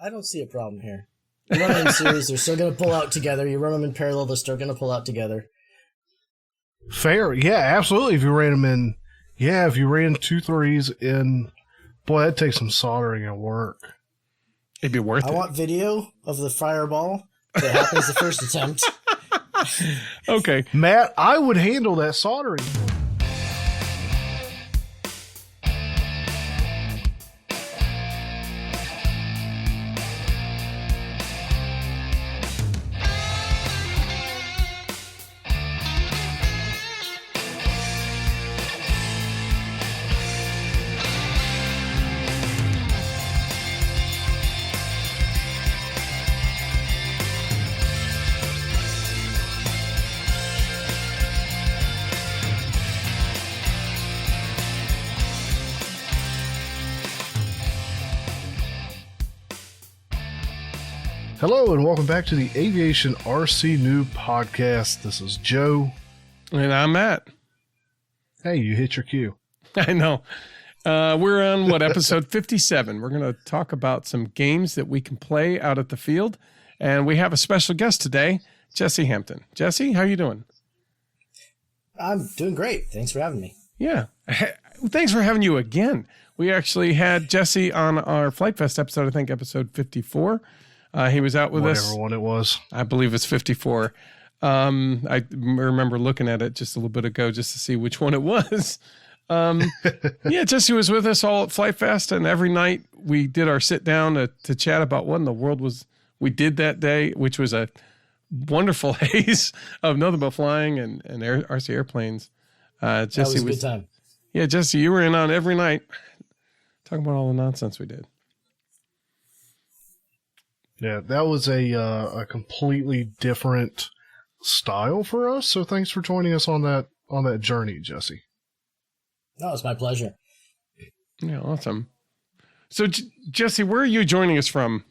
I don't see a problem here. You run them in series, they're still going to pull out together. You run them in parallel, they're still going to pull out together. Fair. Yeah, absolutely. If you ran them in, if you ran 2 threes in, boy, that'd take some soldering and work. It'd be worth it. I want video of the fireball that happens the first attempt. Okay. Matt, I would handle that soldering. Hello and welcome back to the Aviation RC Noob Podcast. This is Joe. And I'm Matt. Hey, you hit your cue. I know. We're on, episode 57. We're going to talk about some games that we can play out at the field. And we have a special guest today, Jesse Hampton. Jesse, how you doing? I'm doing great. Thanks for having me. Yeah. Thanks for having you again. We actually had Jesse on our Flight Fest episode, I think episode 54. He was out with us. Whatever one it was. I believe it's 54. I remember looking at it just a little bit ago just to see which one it was. Jesse was with us all at Flight Fest, and every night we did our sit down to chat about what in the world we did that day, which was a wonderful haze of nothing but flying and RC airplanes. Jesse that was a good time. Yeah, Jesse, you were in on every night talking about all the nonsense we did. Yeah, that was a completely different style for us. So thanks for joining us on that journey, Jesse. No, it's my pleasure. Yeah, awesome. So, Jesse, where are you joining us from?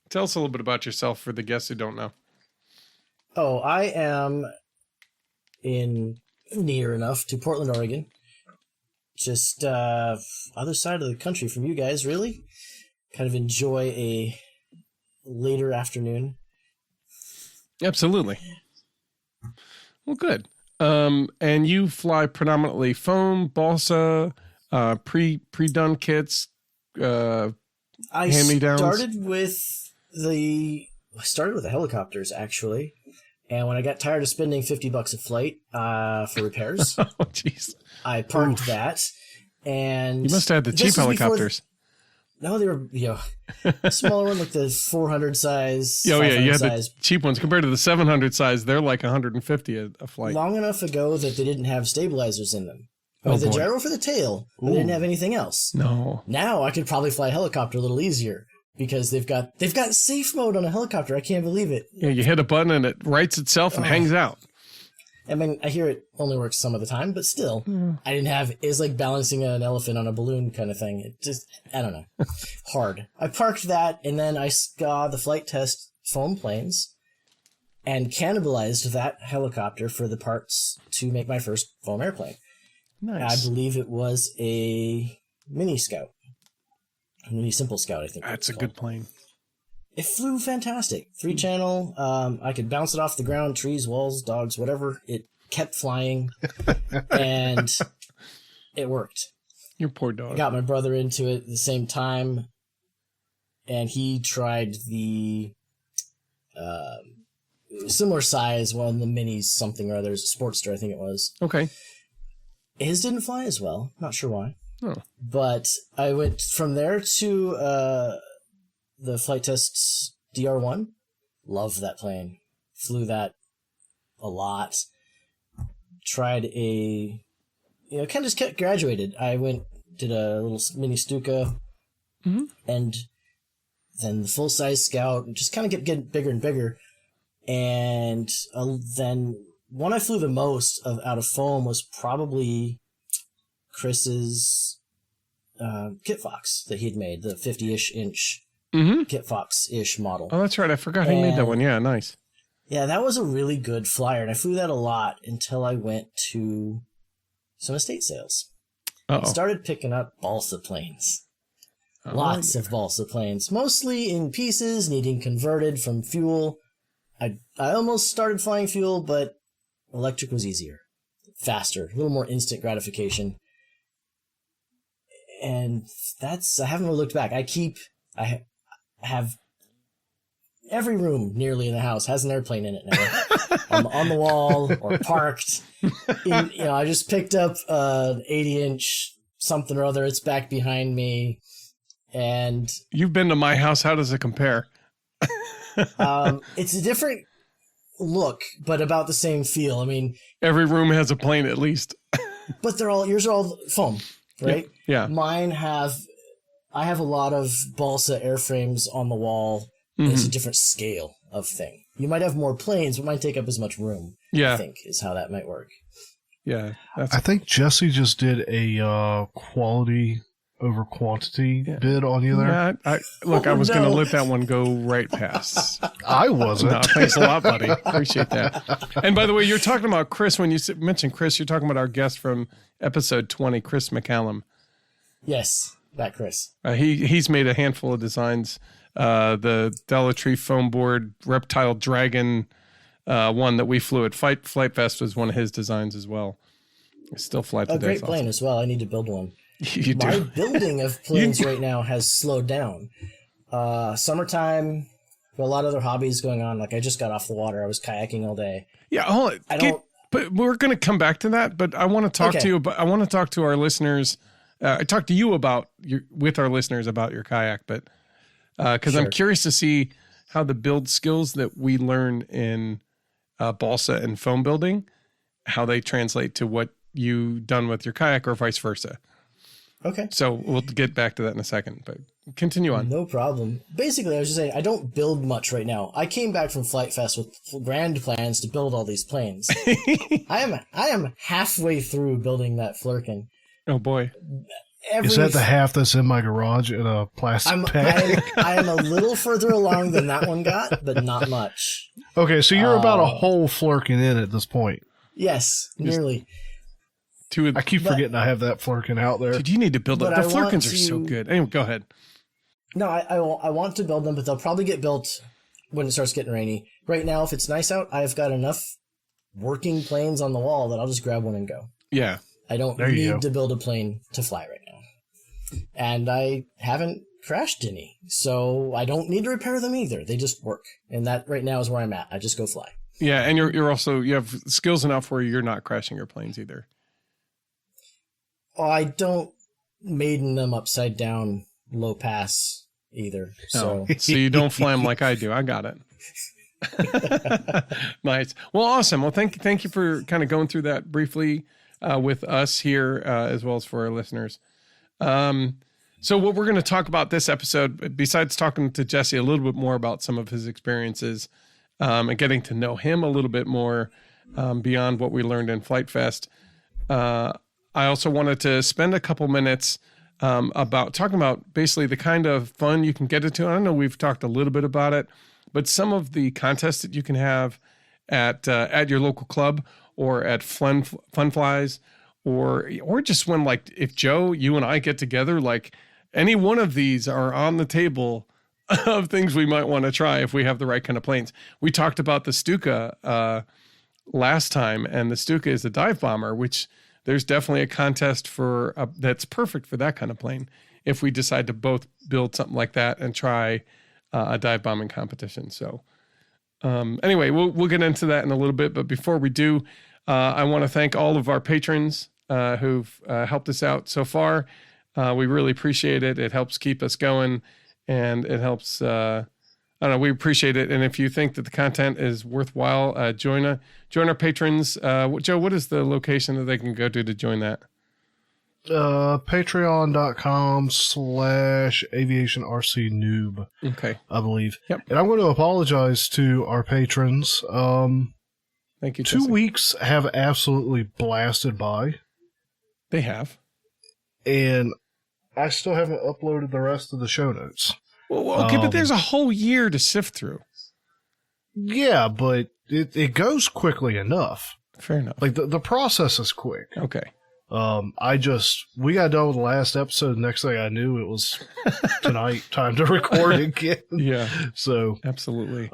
Tell us a little bit about yourself for the guests who don't know. Oh, I am near enough to Portland, Oregon. Just other side of the country from you guys, really. Kind of enjoy a later afternoon. Absolutely. Well, good. And you fly predominantly foam, balsa, pre-done kits, hand-me-downs? I started with the helicopters, actually. And when I got tired of spending $50 a flight for repairs, oh, jeez, I parked that. And you must have had the cheap helicopters. No, they were, a smaller one, like the 400 size. Oh, yeah, you had size. the cheap ones compared to the 700 size. They're like 150 a flight. Long enough ago that they didn't have stabilizers in them. The gyro for the tail, but they didn't have anything else. No. Now I could probably fly a helicopter a little easier because they've got safe mode on a helicopter. I can't believe it. Yeah, you hit a button and it rights itself and hangs out. I mean, I hear it only works some of the time, but still, it's like balancing an elephant on a balloon kind of thing. It just, I don't know, hard. I parked that, and then I got the flight test foam planes and cannibalized that helicopter for the parts to make my first foam airplane. Nice. I believe it was a mini Scout. A mini Simple Scout, I think. That's a good plane. It flew fantastic. 3-channel. I could bounce it off the ground, trees, walls, dogs, whatever. It kept flying, and it worked. Your poor dog. I got my brother into it at the same time, and he tried the similar size one, the minis, something or other, Sportster, I think it was. Okay. His didn't fly as well. Not sure why. Oh. But I went from there to the flight tests DR1. Loved that plane. Flew that a lot. Tried kind of just kept graduated. I did a little mini Stuka, and then the full-size Scout, and just kind of kept getting bigger and bigger. And then one I flew the most out of foam was probably Chris's Kit Fox that he'd made, the 50-ish inch Kit Fox-ish model. Oh, that's right. I forgot he made that one. Yeah, nice. Yeah, that was a really good flyer, and I flew that a lot until I went to some estate sales. Uh-oh. And started picking up balsa planes. Lots of balsa planes, mostly in pieces, needing converted from fuel. I almost started flying fuel, but electric was easier, faster, a little more instant gratification. And I haven't really looked back. I have every room nearly in the house has an airplane in it now. On the wall or parked. I just picked up an 80-inch something or other. It's back behind me. And you've been to my house. How does it compare? It's a different look, but about the same feel. I mean, every room has a plane at least. But yours are all foam, right? Yeah. I have a lot of balsa airframes on the wall. Mm-hmm. It's a different scale of thing. You might have more planes, but might take up as much room. Yeah. I think is how that might work. Yeah. I think Jesse just did a quality over quantity bid on you there. Yeah, I was going to let that one go right past. I wasn't. No, thanks a lot, buddy. Appreciate that. And by the way, you're talking about Chris. When you mentioned Chris, you're talking about our guest from episode 20, Chris McCallum. Yes, that Chris. He's made a handful of designs. The Delatree foam board, Reptile Dragon, one that we flew at Flight Fest was one of his designs as well. I still fly today. A great plane as well. I need to build one. You do. My building of planes right now has slowed down. Summertime, a lot of other hobbies going on. Like I just got off the water. I was kayaking all day. Yeah, but we're going to come back to that. But I want to talk to you. But I want to talk to our listeners. I talked to you with our listeners about your kayak. But because I'm curious to see how the build skills that we learn in balsa and foam building, how they translate to what you done with your kayak or vice versa. Okay. So we'll get back to that in a second, but continue on. No problem. Basically, I was just saying, I don't build much right now. I came back from Flight Fest with grand plans to build all these planes. I am halfway through building that Flurkin. Oh boy. Is that the half that's in my garage in a plastic bag? I am a little further along than that one got, but not much. Okay, so you're about a whole Flurkin in at this point. Yes, nearly. I keep forgetting I have that Flurkin out there. Dude, you need to build it. The Flurkins are so good. Anyway, go ahead. No, I want to build them, but they'll probably get built when it starts getting rainy. Right now, if it's nice out, I've got enough working planes on the wall that I'll just grab one and go. Yeah. I don't need to build a plane to fly right now. And I haven't crashed any, so I don't need to repair them either. They just work. And that right now is where I'm at. I just go fly. Yeah, and you're also, you have skills enough where you're not crashing your planes either. I don't maiden them upside down low pass either. So you don't fly them like I do. I got it. Nice. Well, awesome. Well, thank you for kind of going through that briefly with us here as well as for our listeners. So what we're going to talk about this episode, besides talking to Jesse a little bit more about some of his experiences and getting to know him a little bit more beyond what we learned in Flight Fest, I also wanted to spend a couple minutes about talking about basically the kind of fun you can get into. I know we've talked a little bit about it, but some of the contests that you can have at your local club or at Fun Flies, or just when, like, if Joe, you and I get together, like any one of these are on the table of things we might want to try if we have the right kind of planes. We talked about the Stuka last time, and the Stuka is a dive bomber, which there's definitely a contest for that's perfect for that kind of plane if we decide to both build something like that and try a dive bombing competition. So anyway, we'll get into that in a little bit. But before we do, I want to thank all of our patrons who've helped us out so far. We really appreciate it. It helps keep us going, and it helps. I don't know. We appreciate it. And if you think that the content is worthwhile, join our patrons. Joe, what is the location that they can go to join that? Patreon.com/aviationrcnoob. Okay. I believe. Yep. And I'm going to apologize to our patrons. Thank you, 2 Jesse. weeks have absolutely blasted by. They have. And I still haven't uploaded the rest of the show notes. Well, okay, but there's a whole year to sift through. Yeah, but it goes quickly enough. Fair enough. Like the process is quick. Okay. We got done with the last episode. Next thing I knew, it was tonight, time to record again. Yeah. So, Absolutely.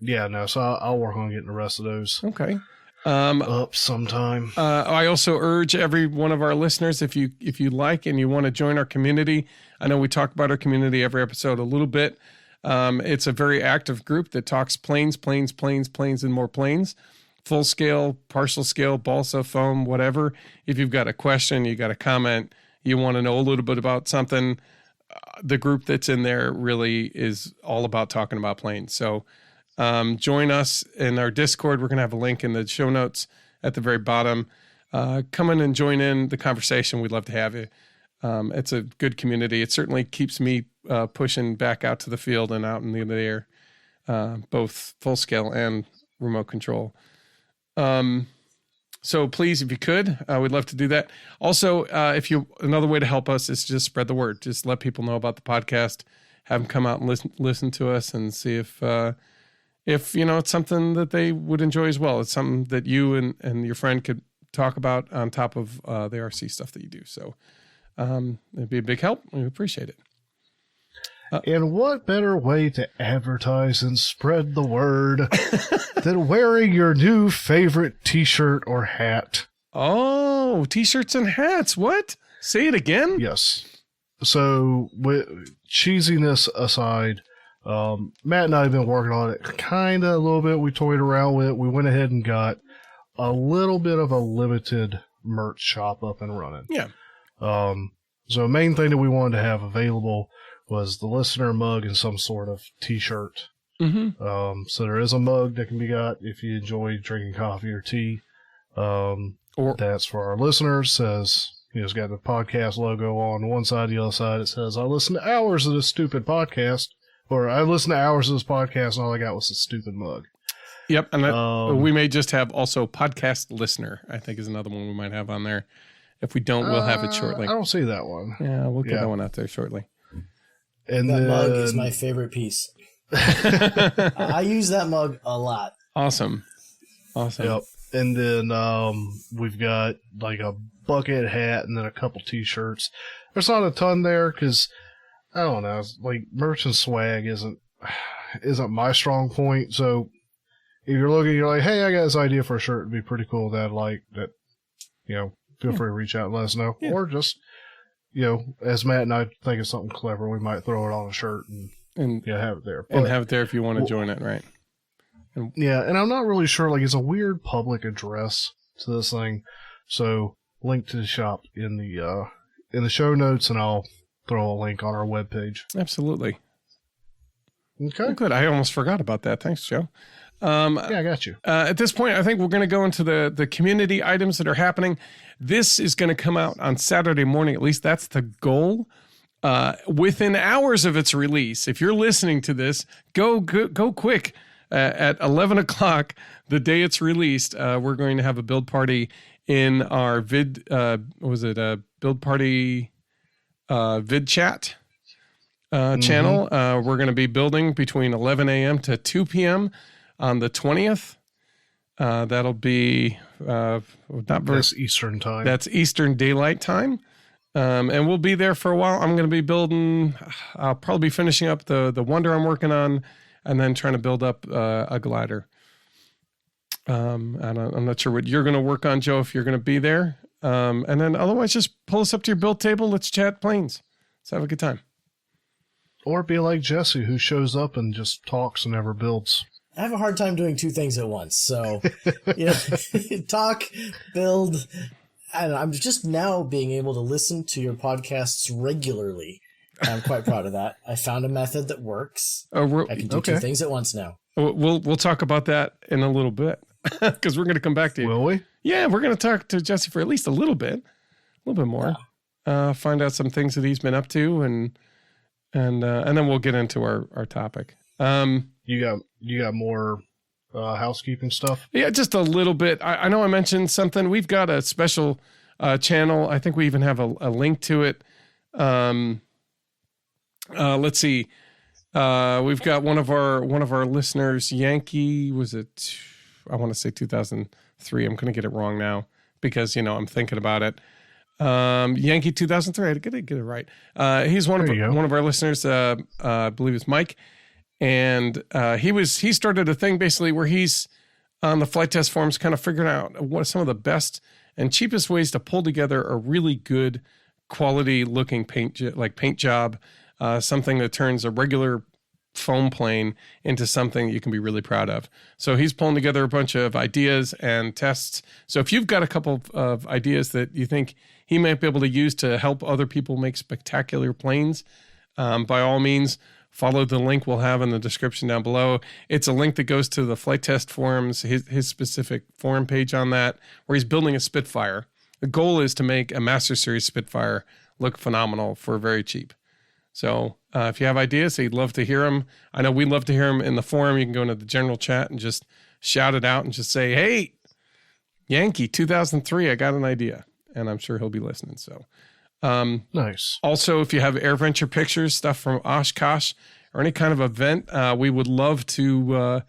yeah, no, so I'll work on getting the rest of those Okay. up sometime. I also urge every one of our listeners, if you like and you want to join our community, I know we talk about our community every episode a little bit. It's a very active group that talks planes, and more planes. Full scale, partial scale, balsa, foam, whatever. If you've got a question, you got a comment, you want to know a little bit about something, the group that's in there really is all about talking about planes. So join us in our Discord. We're going to have a link in the show notes at the very bottom. Come in and join in the conversation. We'd love to have you. It's a good community. It certainly keeps me pushing back out to the field and out in the air, both full scale and remote control. So please, if you could, we'd love to do that. Also, another way to help us is just spread the word. Just let people know about the podcast, have them come out and listen to us and see if it's something that they would enjoy as well. It's something that you and your friend could talk about on top of the RC stuff that you do. So it'd be a big help. We appreciate it. And what better way to advertise and spread the word than wearing your new favorite t-shirt or hat? Oh, t-shirts and hats. What? Say it again? Yes. So, with cheesiness aside, Matt and I have been working on it kind of a little bit. We toyed around with it. We went ahead and got a little bit of a limited merch shop up and running. Yeah. So main thing that we wanted to have available was the listener mug and some sort of t-shirt. Mm-hmm. So there is a mug that can be got if you enjoy drinking coffee or tea. Or that's for our listeners. Says, it's got the podcast logo on one side, the other side. It says, I listened to hours of this stupid podcast, or I listened to hours of this podcast and all I got was a stupid mug. Yep. And we may just have also podcast listener, I think is another one we might have on there. If we don't, we'll have it shortly. I don't see that one. Yeah, we'll get that one out there shortly. And that mug is my favorite piece. I use that mug a lot. Awesome. Yep. And then we've got like a bucket hat and then a couple t-shirts. There's not a ton there because, I don't know, like merch and swag isn't my strong point. So if you're looking, you're like, hey, I got this idea for a shirt. It'd be pretty cool that feel free to reach out and let us know. Yeah. Or just, as Matt and I think of something clever, we might throw it on a shirt and have it there. And have it there if you want to join it, right? And I'm not really sure, like, it's a weird public address to this thing. So link to the shop in the show notes, and I'll throw a link on our webpage. Absolutely. Okay. Oh, good. I almost forgot about that. Thanks, Joe. Yeah, I got you. At this point, I think we're going to go into the community items that are happening. This is going to come out on Saturday morning. At least that's the goal. Within hours of its release, if you're listening to this, go quick. At 11 o'clock, the day it's released, we're going to have a build party in our build party vid chat channel. We're going to be building between 11 a.m. to 2 p.m. on the 20th. That'll be that's Eastern time. That's Eastern Daylight Time. And we'll be there for a while. I'm going to be building, I'll probably be finishing up the Wonder I'm working on, and then trying to build up a glider. And I'm not sure what you're going to work on, Joe, if you're going to be there. And then otherwise, just pull us up to your build table. Let's chat planes. Let's have a good time. Or be like Jesse, who shows up and just talks and never builds. I have a hard time doing two things at once. So, talk, build, and I'm just now being able to listen to your podcasts regularly. I'm quite proud of that. I found a method that works. I can do two things at once now. We'll talk about that in a little bit because we're going to come back to you. Will we? Yeah, we're going to talk to Jesse for at least a little bit more. Find out some things that he's been up to, and then we'll get into our topic. You got more housekeeping stuff? Yeah, just a little bit. I know I mentioned something. We've got a special channel. I think we even have a link to it. Let's see. We've got one of our listeners, Yankee, was it? I want to say 2003. I'm going to get it wrong now. because, I'm thinking about it. Yankee 2003. I get it right. He's one of our listeners. I believe it's Mike, and he started a thing basically where he's on the flight test forums, kind of figuring out what are some of the best and cheapest ways to pull together a really good quality looking paint job, something that turns a regular foam plane into something you can be really proud of. So he's pulling together a bunch of ideas and tests. So if you've got a couple of ideas that you think he might be able to use to help other people make spectacular planes, by all means, follow the link we'll have in the description down below. It's a link that goes to the flight test forums, his specific forum page on that, where he's building a Spitfire. The goal is to make a Master Series Spitfire look phenomenal for very cheap. So if you have ideas, he'd love to hear them. I know we'd love to hear them in the forum. You can go into the general chat and just shout it out and just say, hey, Yankee 2003, I got an idea. And I'm sure he'll be listening. So nice. Also, if you have AirVenture pictures, stuff from Oshkosh or any kind of event, we would love to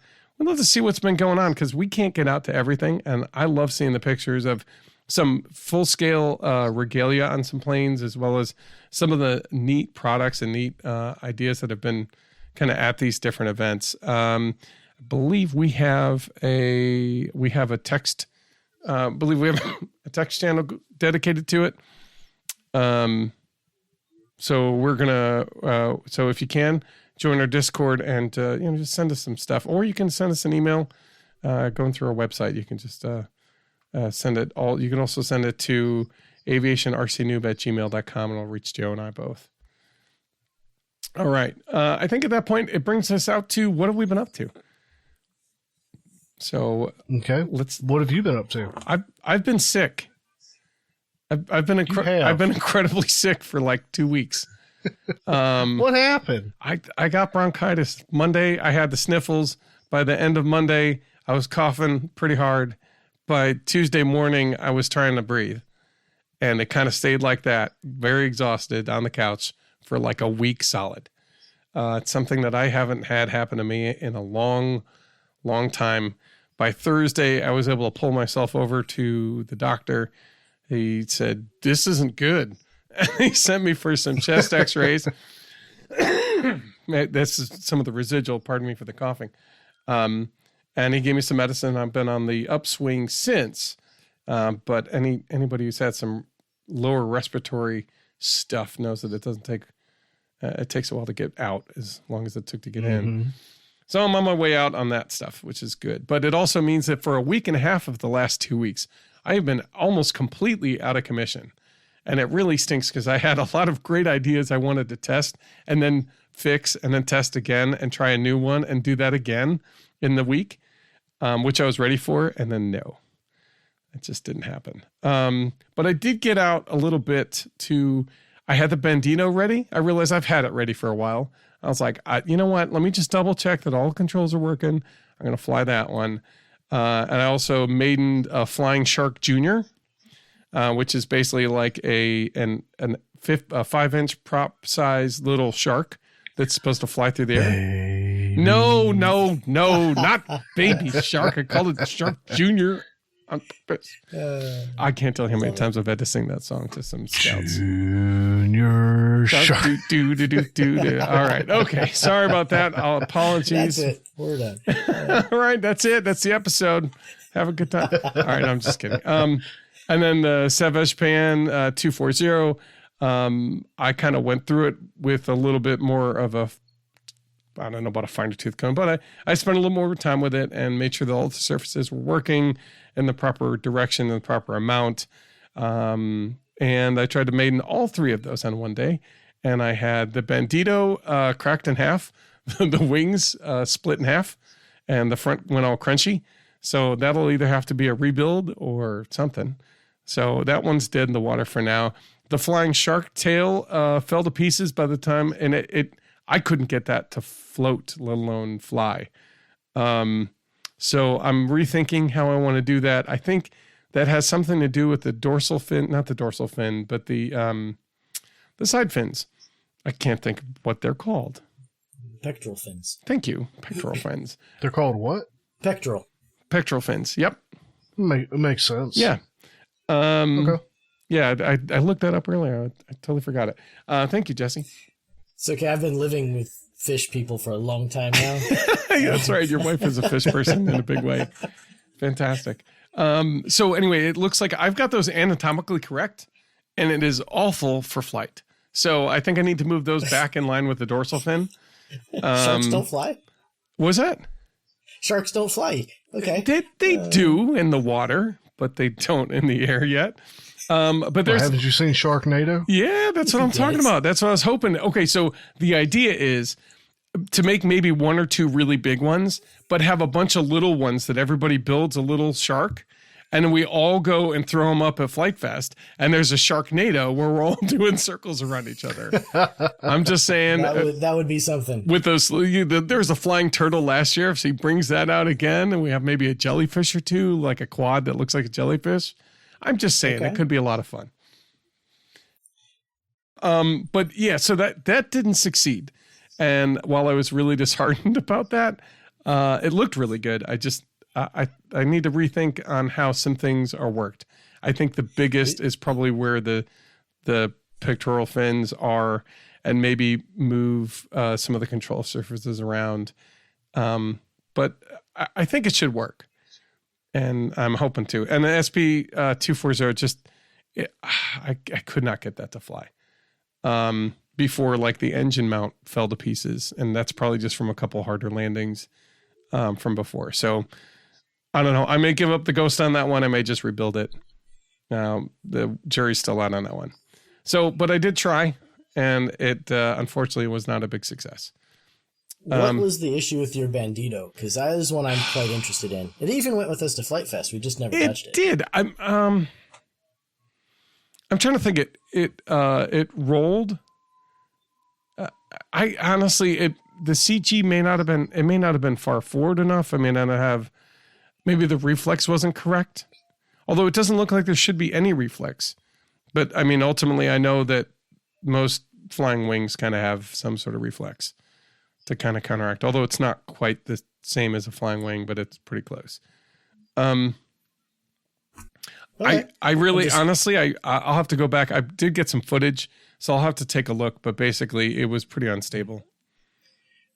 see what's been going on, because we can't get out to everything. And I love seeing the pictures of some full-scale regalia on some planes, as well as some of the neat products and neat ideas that have been kind of at these different events. I believe we have a text. Believe we have a text channel dedicated to it. So we're gonna. So if you can join our Discord and just send us some stuff, or you can send us an email. Going through our website, you can just send it all. You can also send it to aviationrcnoob@gmail.com, and I'll reach Joe and I both. All right. I think at that point, it brings us out to what have we been up to? So okay, what have you been up to? I've been sick. I've been incredibly sick for like 2 weeks. What happened? I got bronchitis Monday. I had the sniffles. By the end of Monday, I was coughing pretty hard. By Tuesday morning, I was trying to breathe, and it kind of stayed like that, very exhausted on the couch for like a week solid. It's something that I haven't had happen to me in a long, long time. By Thursday, I was able to pull myself over to the doctor. He said, "This isn't good." He sent me for some chest x-rays. This is some of the residual, pardon me for the coughing. And he gave me some medicine. I've been on the upswing since. But anybody who's had some lower respiratory stuff knows that it doesn't take, it takes a while to get out as long as it took to get in. So I'm on my way out on that stuff, which is good. But it also means that for a week and a half of the last 2 weeks, I have been almost completely out of commission. And it really stinks, because I had a lot of great ideas I wanted to test and then fix and then test again and try a new one and do that again in the week, which I was ready for. And then no, it just didn't happen. But I did get out a little bit I had the Bandito ready. I realized I've had it ready for a while. I was like, you know what? Let me just double check that all controls are working. I'm going to fly that one. And I also maidened a Flying Shark Jr., which is basically like a 5-inch prop size little shark that's supposed to fly through the air. Baby. No, not baby shark. I called it Shark Jr. on purpose. I can't tell you how many times I've had to sing that song to some scouts. Junior Shark. All right. Okay. Sorry about that. Apologies. That's it. We're done. All right. That's it. That's the episode. Have a good time. All right. I'm just kidding. And then the Savage Pan 240. I kind of went through it with a little bit more of I don't know about a finer tooth comb, but I spent a little more time with it and made sure that all the surfaces were working in the proper direction and the proper amount. And I tried to maiden all three of those on one day. And I had the Bandito cracked in half, the wings split in half, and the front went all crunchy. So that'll either have to be a rebuild or something. So that one's dead in the water for now. The Flying Shark tail fell to pieces by the time, and I couldn't get that to float, let alone fly. So I'm rethinking how I want to do that. I think that has something to do with the dorsal fin, not the dorsal fin, but the side fins. I can't think of what they're called. Pectoral fins. Thank you. Pectoral fins. They're called what? Pectoral. Pectoral fins. Yep. Makes sense. Yeah. Okay. Yeah, I looked that up earlier. I totally forgot it. Thank you, Jesse. It's okay. I've been living with fish people for a long time now. Yeah, that's right. Your wife is a fish person in a big way. Fantastic. So anyway, it looks like I've got those anatomically correct, and it is awful for flight. So I think I need to move those back in line with the dorsal fin. Sharks don't fly? What was that? Sharks don't fly. Okay. They do in the water, but they don't in the air yet. But there's, haven't you seen Sharknado? yeah, that's what I'm talking about. That's what I was hoping. Okay, so the idea is to make maybe one or two really big ones, but have a bunch of little ones that everybody builds a little shark, and then we all go and throw them up at Flight Fest, and there's a Sharknado where we're all doing circles around each other. I'm just saying. That would be something. With those, there was a flying turtle last year. If he brings that out again, and we have maybe a jellyfish or two, like a quad that looks like a jellyfish, I'm just saying it could be a lot of fun. But yeah, so that didn't succeed. And while I was really disheartened about that, it looked really good. I need to rethink on how some things are worked. I think the biggest is probably where the pectoral fins are, and maybe move some of the control surfaces around. But I think it should work, and I'm hoping to. And the SP240 I could not get that to fly. Before like the engine mount fell to pieces, and that's probably just from a couple harder landings from before. So I don't know. I may give up the ghost on that one. I may just rebuild it. The jury's still out on that one. So, but I did try, and it unfortunately was not a big success. What was the issue with your Bandito? Because that is one I'm quite interested in. It even went with us to Flight Fest. We just never touched it. It did. I'm trying to think. It rolled. I honestly, the CG may not have been far forward enough. I may not have. Maybe the reflex wasn't correct. Although it doesn't look like there should be any reflex. But I mean, ultimately, I know that most flying wings kind of have some sort of reflex to kind of counteract. Although it's not quite the same as a flying wing, but it's pretty close. Okay. I really, honestly, I'll have to go back. I did get some footage, so I'll have to take a look. But basically, it was pretty unstable.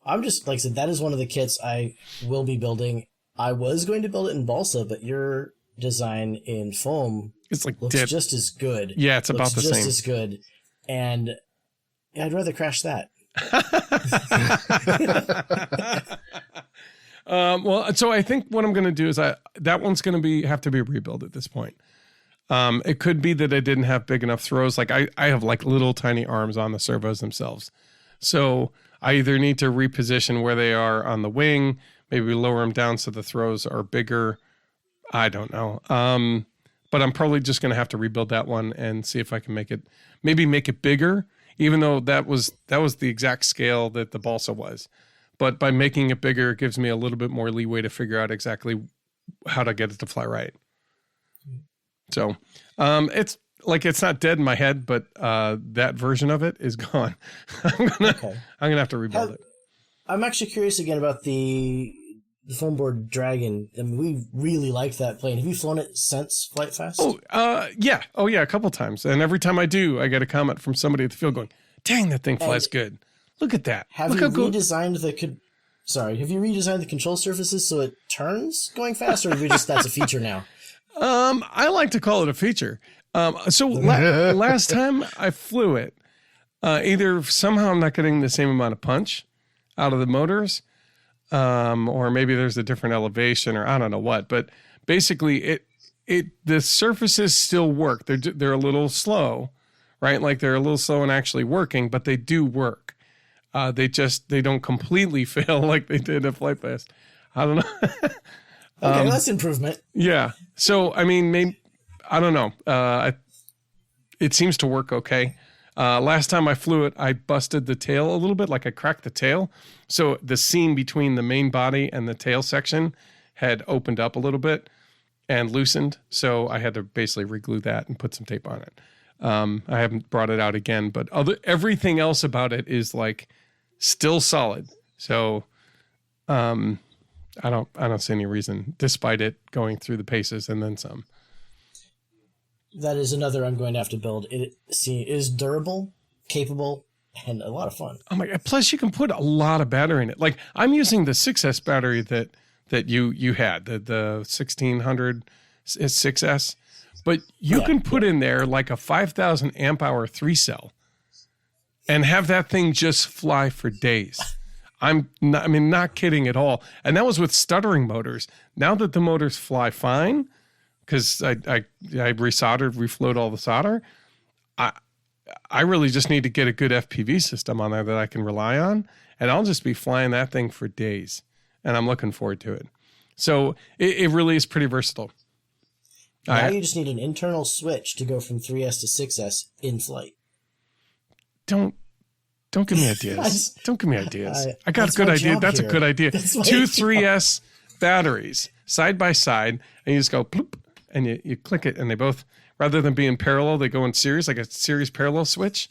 I'm just, like I said, that is one of the kits I will be building. I was going to build it in balsa, but your design in foam looks just as good. Yeah, it's about the same. Just as good. And I'd rather crash that. Well, so I think what I'm going to do is that one's going to have to be rebuilt at this point. It could be that I didn't have big enough throws. Like I have like little tiny arms on the servos themselves. So I either need to reposition where they are on the wing, maybe lower them down so the throws are bigger. I don't know. But I'm probably just going to have to rebuild that one and see if I can make it bigger, even though that was the exact scale that the balsa was. But by making it bigger, it gives me a little bit more leeway to figure out exactly how to get it to fly right. So it's not dead in my head, but that version of it is gone. I'm gonna have to rebuild it. I'm actually curious again about the foam board Dragon. I mean, we really like that plane. Have you flown it since Flight Fest? Yeah. A couple times. And every time I do, I get a comment from somebody at the field going, "Dang, that thing flies good. Look at that." Have you redesigned the control surfaces so it turns going fast, or that's a feature now? I like to call it a feature. Last time I flew it, either somehow I'm not getting the same amount of punch out of the motors, or maybe there's a different elevation, or I don't know what. But basically, the surfaces still work. They're a little slow, right? Like they're a little slow in actually working, but they do work. They don't completely fail like they did at Flight Fest. I don't know. Okay, that's improvement. Yeah. So, I mean, maybe, I don't know. It seems to work okay. Last time I flew it, I busted the tail a little bit, like I cracked the tail. So the seam between the main body and the tail section had opened up a little bit and loosened. So I had to basically reglue that and put some tape on it. I haven't brought it out again, but everything else about it is like still solid. So, I don't see any reason, despite it going through the paces and then some. That is another I'm going to have to build. It is durable, capable, and a lot of fun. Oh my God. Plus you can put a lot of battery in it. Like I'm using the 6S battery that you had, the 1600 6S, but you can put in there like a 5,000 amp hour 3-cell and have that thing just fly for days. not kidding at all. And that was with stuttering motors. Now that the motors fly fine, because I resoldered, reflowed all the solder, I really just need to get a good FPV system on there that I can rely on, and I'll just be flying that thing for days, and I'm looking forward to it. So it really is pretty versatile. Now you just need an internal switch to go from 3S to 6S in flight. Don't give me ideas. Don't give me ideas. I got a good idea. That's here. A good idea. 2 3S batteries side by side, and you just go bloop, and you click it, and they both, rather than being parallel, they go in series, like a series parallel switch.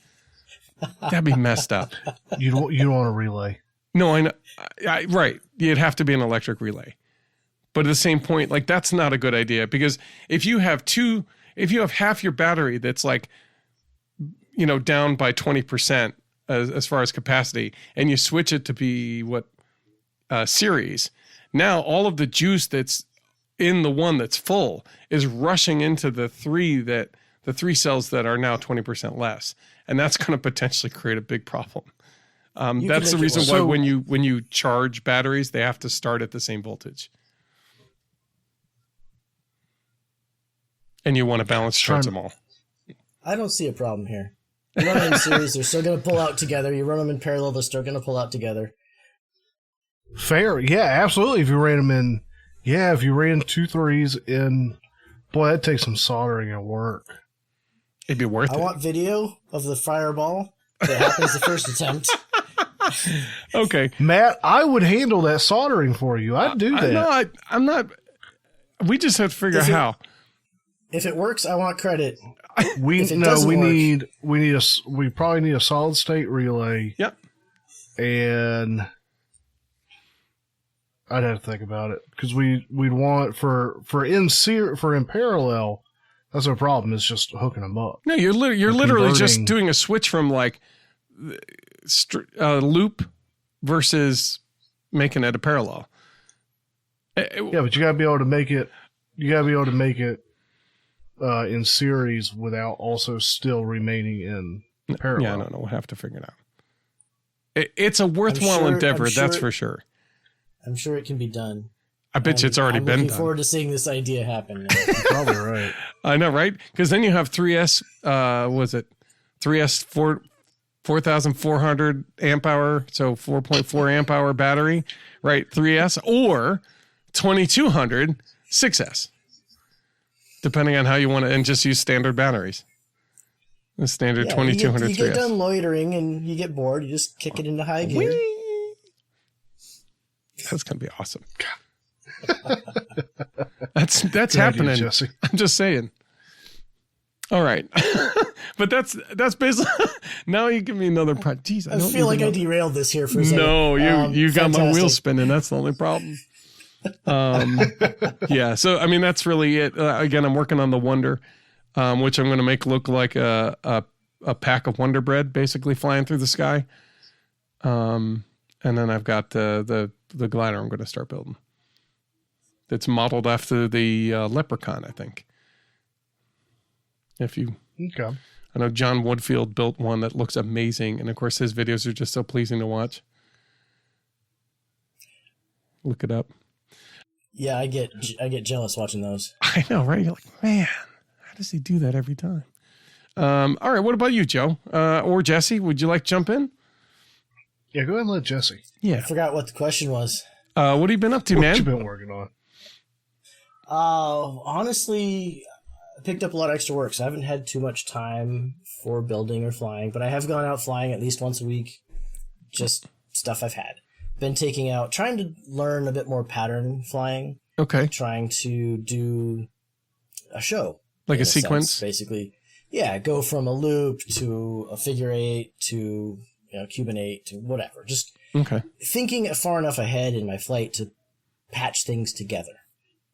That'd be messed up. You don't want a relay. No, I know. Right. You'd have to be an electric relay. But at the same point, like that's not a good idea, because if you have half your battery that's like, down by 20% as far as capacity, and you switch it to be series, now all of the juice that's in the one that's full is rushing into the three cells that are now 20% less. And that's going to potentially create a big problem. That's the reason why when you charge batteries, they have to start at the same voltage. And you want to balance charge them all. I don't see a problem here. You run them in series, they're still going to pull out together. You run them in parallel, they're still going to pull out together. Fair. Yeah, absolutely. If you ran them in, if you ran 2 3s in, boy, that'd take some soldering and work. It'd be worth it. I want video of the fireball that happens the first attempt. Okay. Matt, I would handle that soldering for you. I'd do that. I'm not. We just have to figure out how. If it works, I want credit. We probably need a solid state relay. Yep. And I'd have to think about it, because we'd want for in parallel. That's no problem. It's just hooking them up. No, you're literally just doing a switch from like loop versus making it a parallel. Yeah, but you gotta be able to make it. You gotta be able to make it in series without also still remaining in parallel. Yeah, no, we'll have to figure it out. It's a worthwhile endeavor, that's for sure. I'm sure it can be done. I bet you it's already been done. I'm looking forward to seeing this idea happen. You're probably right. I know, right? Because then you have 3S, 4,400 amp hour, so 4.4 amp hour battery, right? 3S, or 2,200 6S, depending on how you want to, and just use standard batteries. The standard 2,200 3S. You get done loitering and you get bored, you just kick it into high gear. Whee! That's going to be awesome. That's Good happening. idea, Jesse. I'm just saying. All right. But that's basically, now you give me another part. Jeez, I feel like I derailed this here for a second. No, you got my wheel fantastic. spinning. That's the only problem. Yeah. So, I mean, that's really it. Again, I'm working on the Wonder, which I'm going to make look like a pack of Wonder Bread basically flying through the sky. And then I've got the glider I'm going to start building. It's modeled after the Leprechaun, I think. Okay. I know John Woodfield built one that looks amazing, and of course his videos are just so pleasing to watch. Look it up. Yeah, I get jealous watching those. I know, right? You're like, man, how does he do that every time? All right, what about you, Joe? Or Jesse? Would you like to jump in? Yeah, go ahead and let Jesse. Yeah. I forgot what the question was. What have you been up to, man? What you been working on? Honestly, I picked up a lot of extra work, so I haven't had too much time for building or flying, but I have gone out flying at least once a week. Just stuff I've had. Been trying to learn a bit more pattern flying. Okay. Trying to do a show. Like a sequence? Sense, basically. Yeah, go from a loop to a figure eight to Cuban 8 to whatever. Just thinking far enough ahead in my flight to patch things together.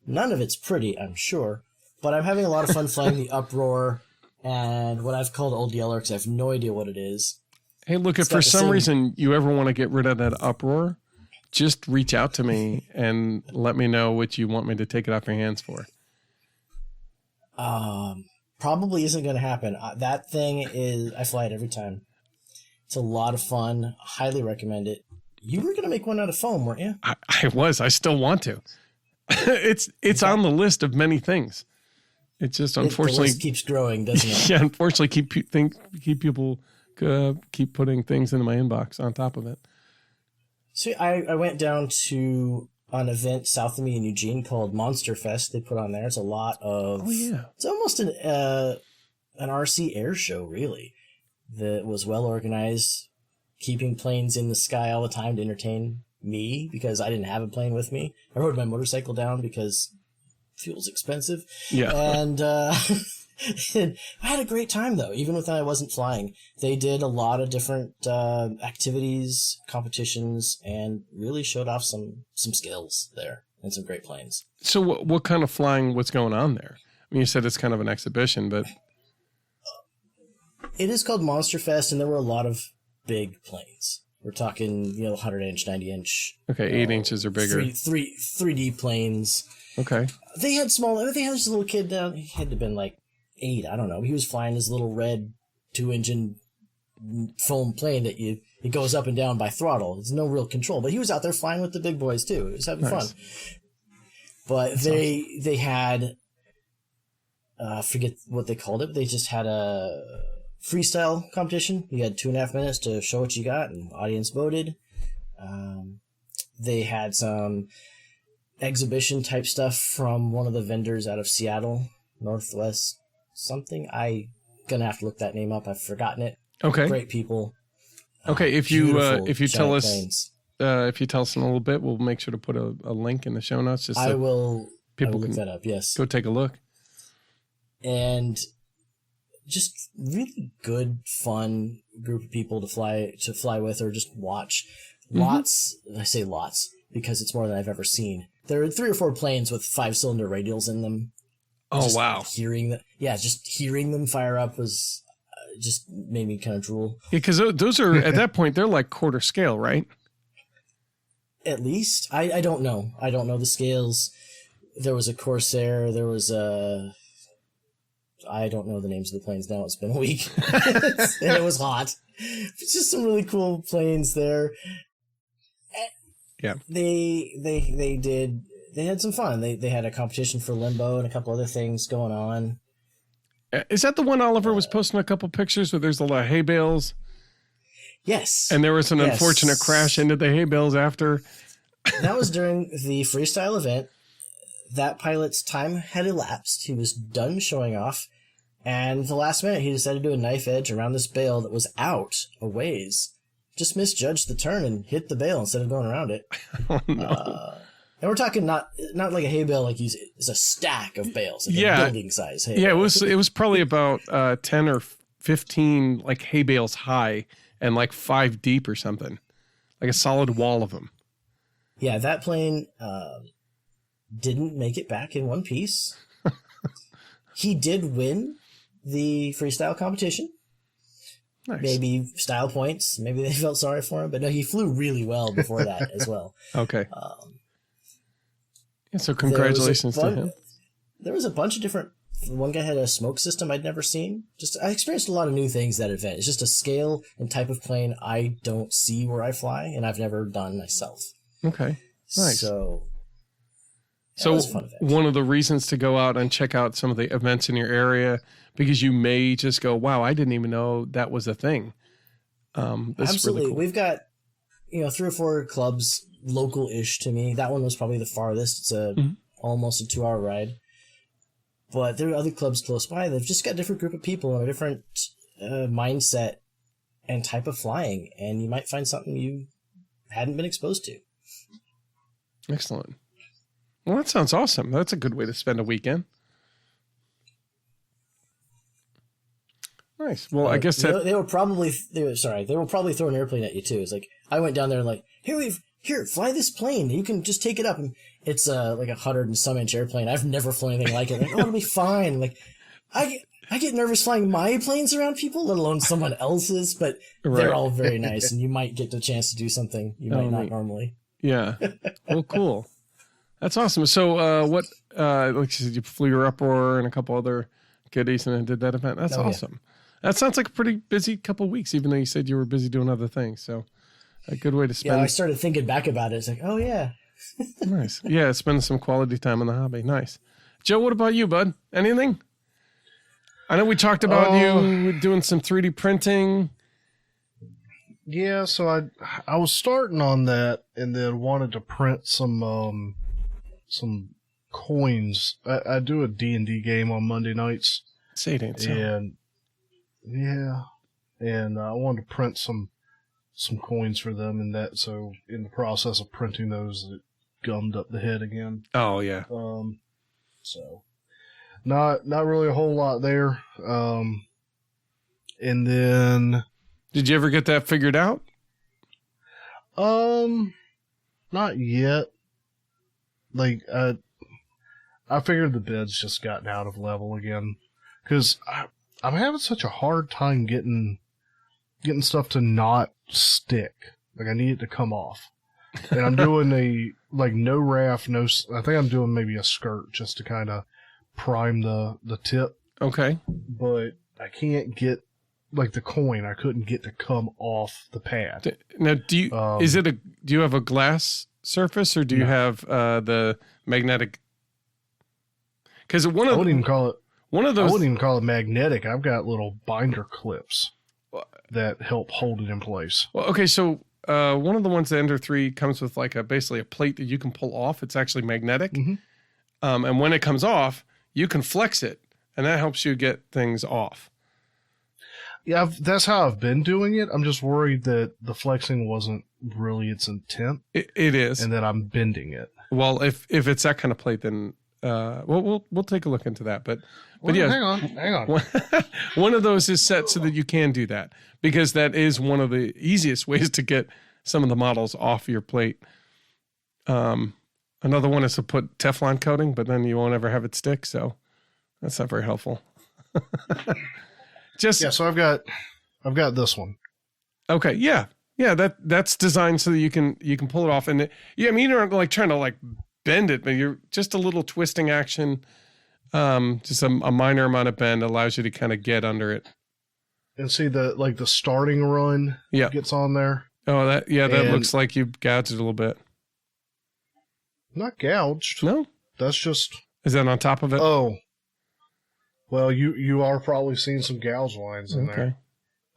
None of it's pretty, I'm sure, But I'm having a lot of fun flying the Uproar and what I've called Old Yeller because I have no idea what it is. Hey, look, if for some reason you ever want to get rid of that Uproar, just reach out to me and let me know what you want me to take it off your hands for. Probably isn't going to happen. That thing is, I fly it every time. It's a lot of fun. Highly recommend it. You were going to make one out of foam, weren't you? I was. I still want to. It's on the list of many things. It just unfortunately the list keeps growing, doesn't it? Yeah, unfortunately, keep people keep putting things into my inbox on top of it. So I went down to an event south of me in Eugene called Monster Fest. They put on there. It's a lot of. Oh yeah. It's almost an RC air show, really. That was well organized, keeping planes in the sky all the time to entertain me because I didn't have a plane with me. I rode my motorcycle down because fuel's expensive. Yeah. And I had a great time, though, even when I wasn't flying. They did a lot of different activities, competitions, and really showed off some skills there and some great planes. So what kind of flying, what's going on there? I mean, you said it's kind of an exhibition, but... It is called Monster Fest, and there were a lot of big planes. We're talking, 100-inch, 90-inch. Okay, 8 inches or bigger. 3D planes. Okay. They had this little kid down. He had to have been like 8. I don't know. He was flying his little red 2-engine foam plane that it goes up and down by throttle. There's no real control, but he was out there flying with the big boys too. He was having fun. But they had, forget what they called it. But they just had a freestyle competition. You had 2.5 minutes to show what you got, and audience voted. They had some exhibition type stuff from one of the vendors out of Seattle, Northwest something. I gonna have to look that name up. I've forgotten it. Okay. Great people. Okay, if you tell us planes. If you tell us in a little bit, we'll make sure to put a link in the show notes. Just I will look can that up. Yes. Go take a look. And just really good, fun group of people to fly with or just watch. Lots. I say lots because it's more than I've ever seen. There are 3 or 4 planes with 5-cylinder radials in them. Oh, wow. Just hearing them fire up was just made me kind of drool. Yeah, because those are, at that point, they're like quarter scale, right? At least. I don't know. I don't know the scales. There was a Corsair. There was a... I don't know the names of the planes now. It's been a week. And it was hot. It's just some really cool planes there. Yeah. They had some fun. They had a competition for limbo and a couple other things going on. Is that the one Oliver was posting a couple pictures where there's a lot of hay bales? Yes. And there was an unfortunate crash into the hay bales after. That was during the freestyle event. That pilot's time had elapsed. He was done showing off. And at the last minute, he decided to do a knife edge around this bale that was out a ways. Just misjudged the turn and hit the bale instead of going around it. Oh, no. And we're talking not like a hay bale, like it's a stack of bales, like a building size hay bale. Yeah, it was probably about 10 or 15 like hay bales high and like 5 deep or something, like a solid wall of them. Yeah, that plane didn't make it back in one piece. He did win the freestyle competition. Nice. Maybe style points. Maybe they felt sorry for him, but no, he flew really well before that as well. Okay. So congratulations to him. There was a bunch of different. One guy had a smoke system I'd never seen. I experienced a lot of new things that event. It's just a scale and type of plane I don't see where I fly, and I've never done myself. Okay, nice. So one of the reasons to go out and check out some of the events in your area, because you may just go, wow, I didn't even know that was a thing. Absolutely. Really cool. We've got 3 or 4 clubs local-ish to me. That one was probably the farthest. It's almost a 2-hour ride. But there are other clubs close by. They've just got a different group of people and a different mindset and type of flying. And you might find something you hadn't been exposed to. Excellent. Well, that sounds awesome. That's a good way to spend a weekend. Nice. Well, I guess they will probably throw an airplane at you too. It's like I went down there and like, here, fly this plane. You can just take it up. And it's like 100 and some inch airplane. I've never flown anything like it. Like, oh, it'll be fine. Like, I get nervous flying my planes around people, let alone someone else's, but they're all very nice, and you might get the chance to do something you might not normally. Yeah. Well, cool. That's awesome. So, like you said, you flew your Uproar and a couple other goodies and then did that event. That's awesome. Yeah. That sounds like a pretty busy couple of weeks, even though you said you were busy doing other things. So, a good way to spend. Yeah, I started thinking back about it. It's like, oh, yeah. Nice. Yeah, spending some quality time on the hobby. Nice. Joe, what about you, bud? Anything? I know we talked about you doing some 3D printing. Yeah, so I was starting on that and then wanted to print some coins. I do a D&D game on Monday nights. Say it ain't so. And I wanted to print some coins for them and that. So in the process of printing those, it gummed up the head again. Oh yeah. So not really a whole lot there. And then, did you ever get that figured out? Not yet. Like, I figured the bed's just gotten out of level again. Cause I'm having such a hard time getting stuff to not stick. Like, I need it to come off. And I'm doing no raft, I think I'm doing maybe a skirt just to kind of prime the tip. Okay. But I can't get, like, the coin, I couldn't get to come off the pad. Now, do you have a glass surface or do you have the magnetic? Because I wouldn't even call it magnetic. I've got little binder clips that help hold it in place. Well, okay, so one of the ones, the Ender 3, comes with like basically a plate that you can pull off. It's actually magnetic. Mm-hmm. And when it comes off, you can flex it, and that helps you get things off. Yeah, that's how I've been doing it. I'm just worried that the flexing wasn't really its intent. It is. And that I'm bending it. Well, if it's that kind of plate, then we'll take a look into that. But yeah, hang on. One of those is set so that you can do that, because that is one of the easiest ways to get some of the models off your plate. Another one is to put Teflon coating, but then you won't ever have it stick. So that's not very helpful. So I've got this one. Okay. Yeah. That's designed so that you can pull it off. And you don't like trying to like bend it, but you're just a little twisting action. Just a minor amount of bend allows you to kind of get under it. And see the starting run gets on there. Oh, that looks like you gouged it a little bit. Not gouged. No. That's just. Is that on top of it? Oh. Well, you are probably seeing some gouge lines in there.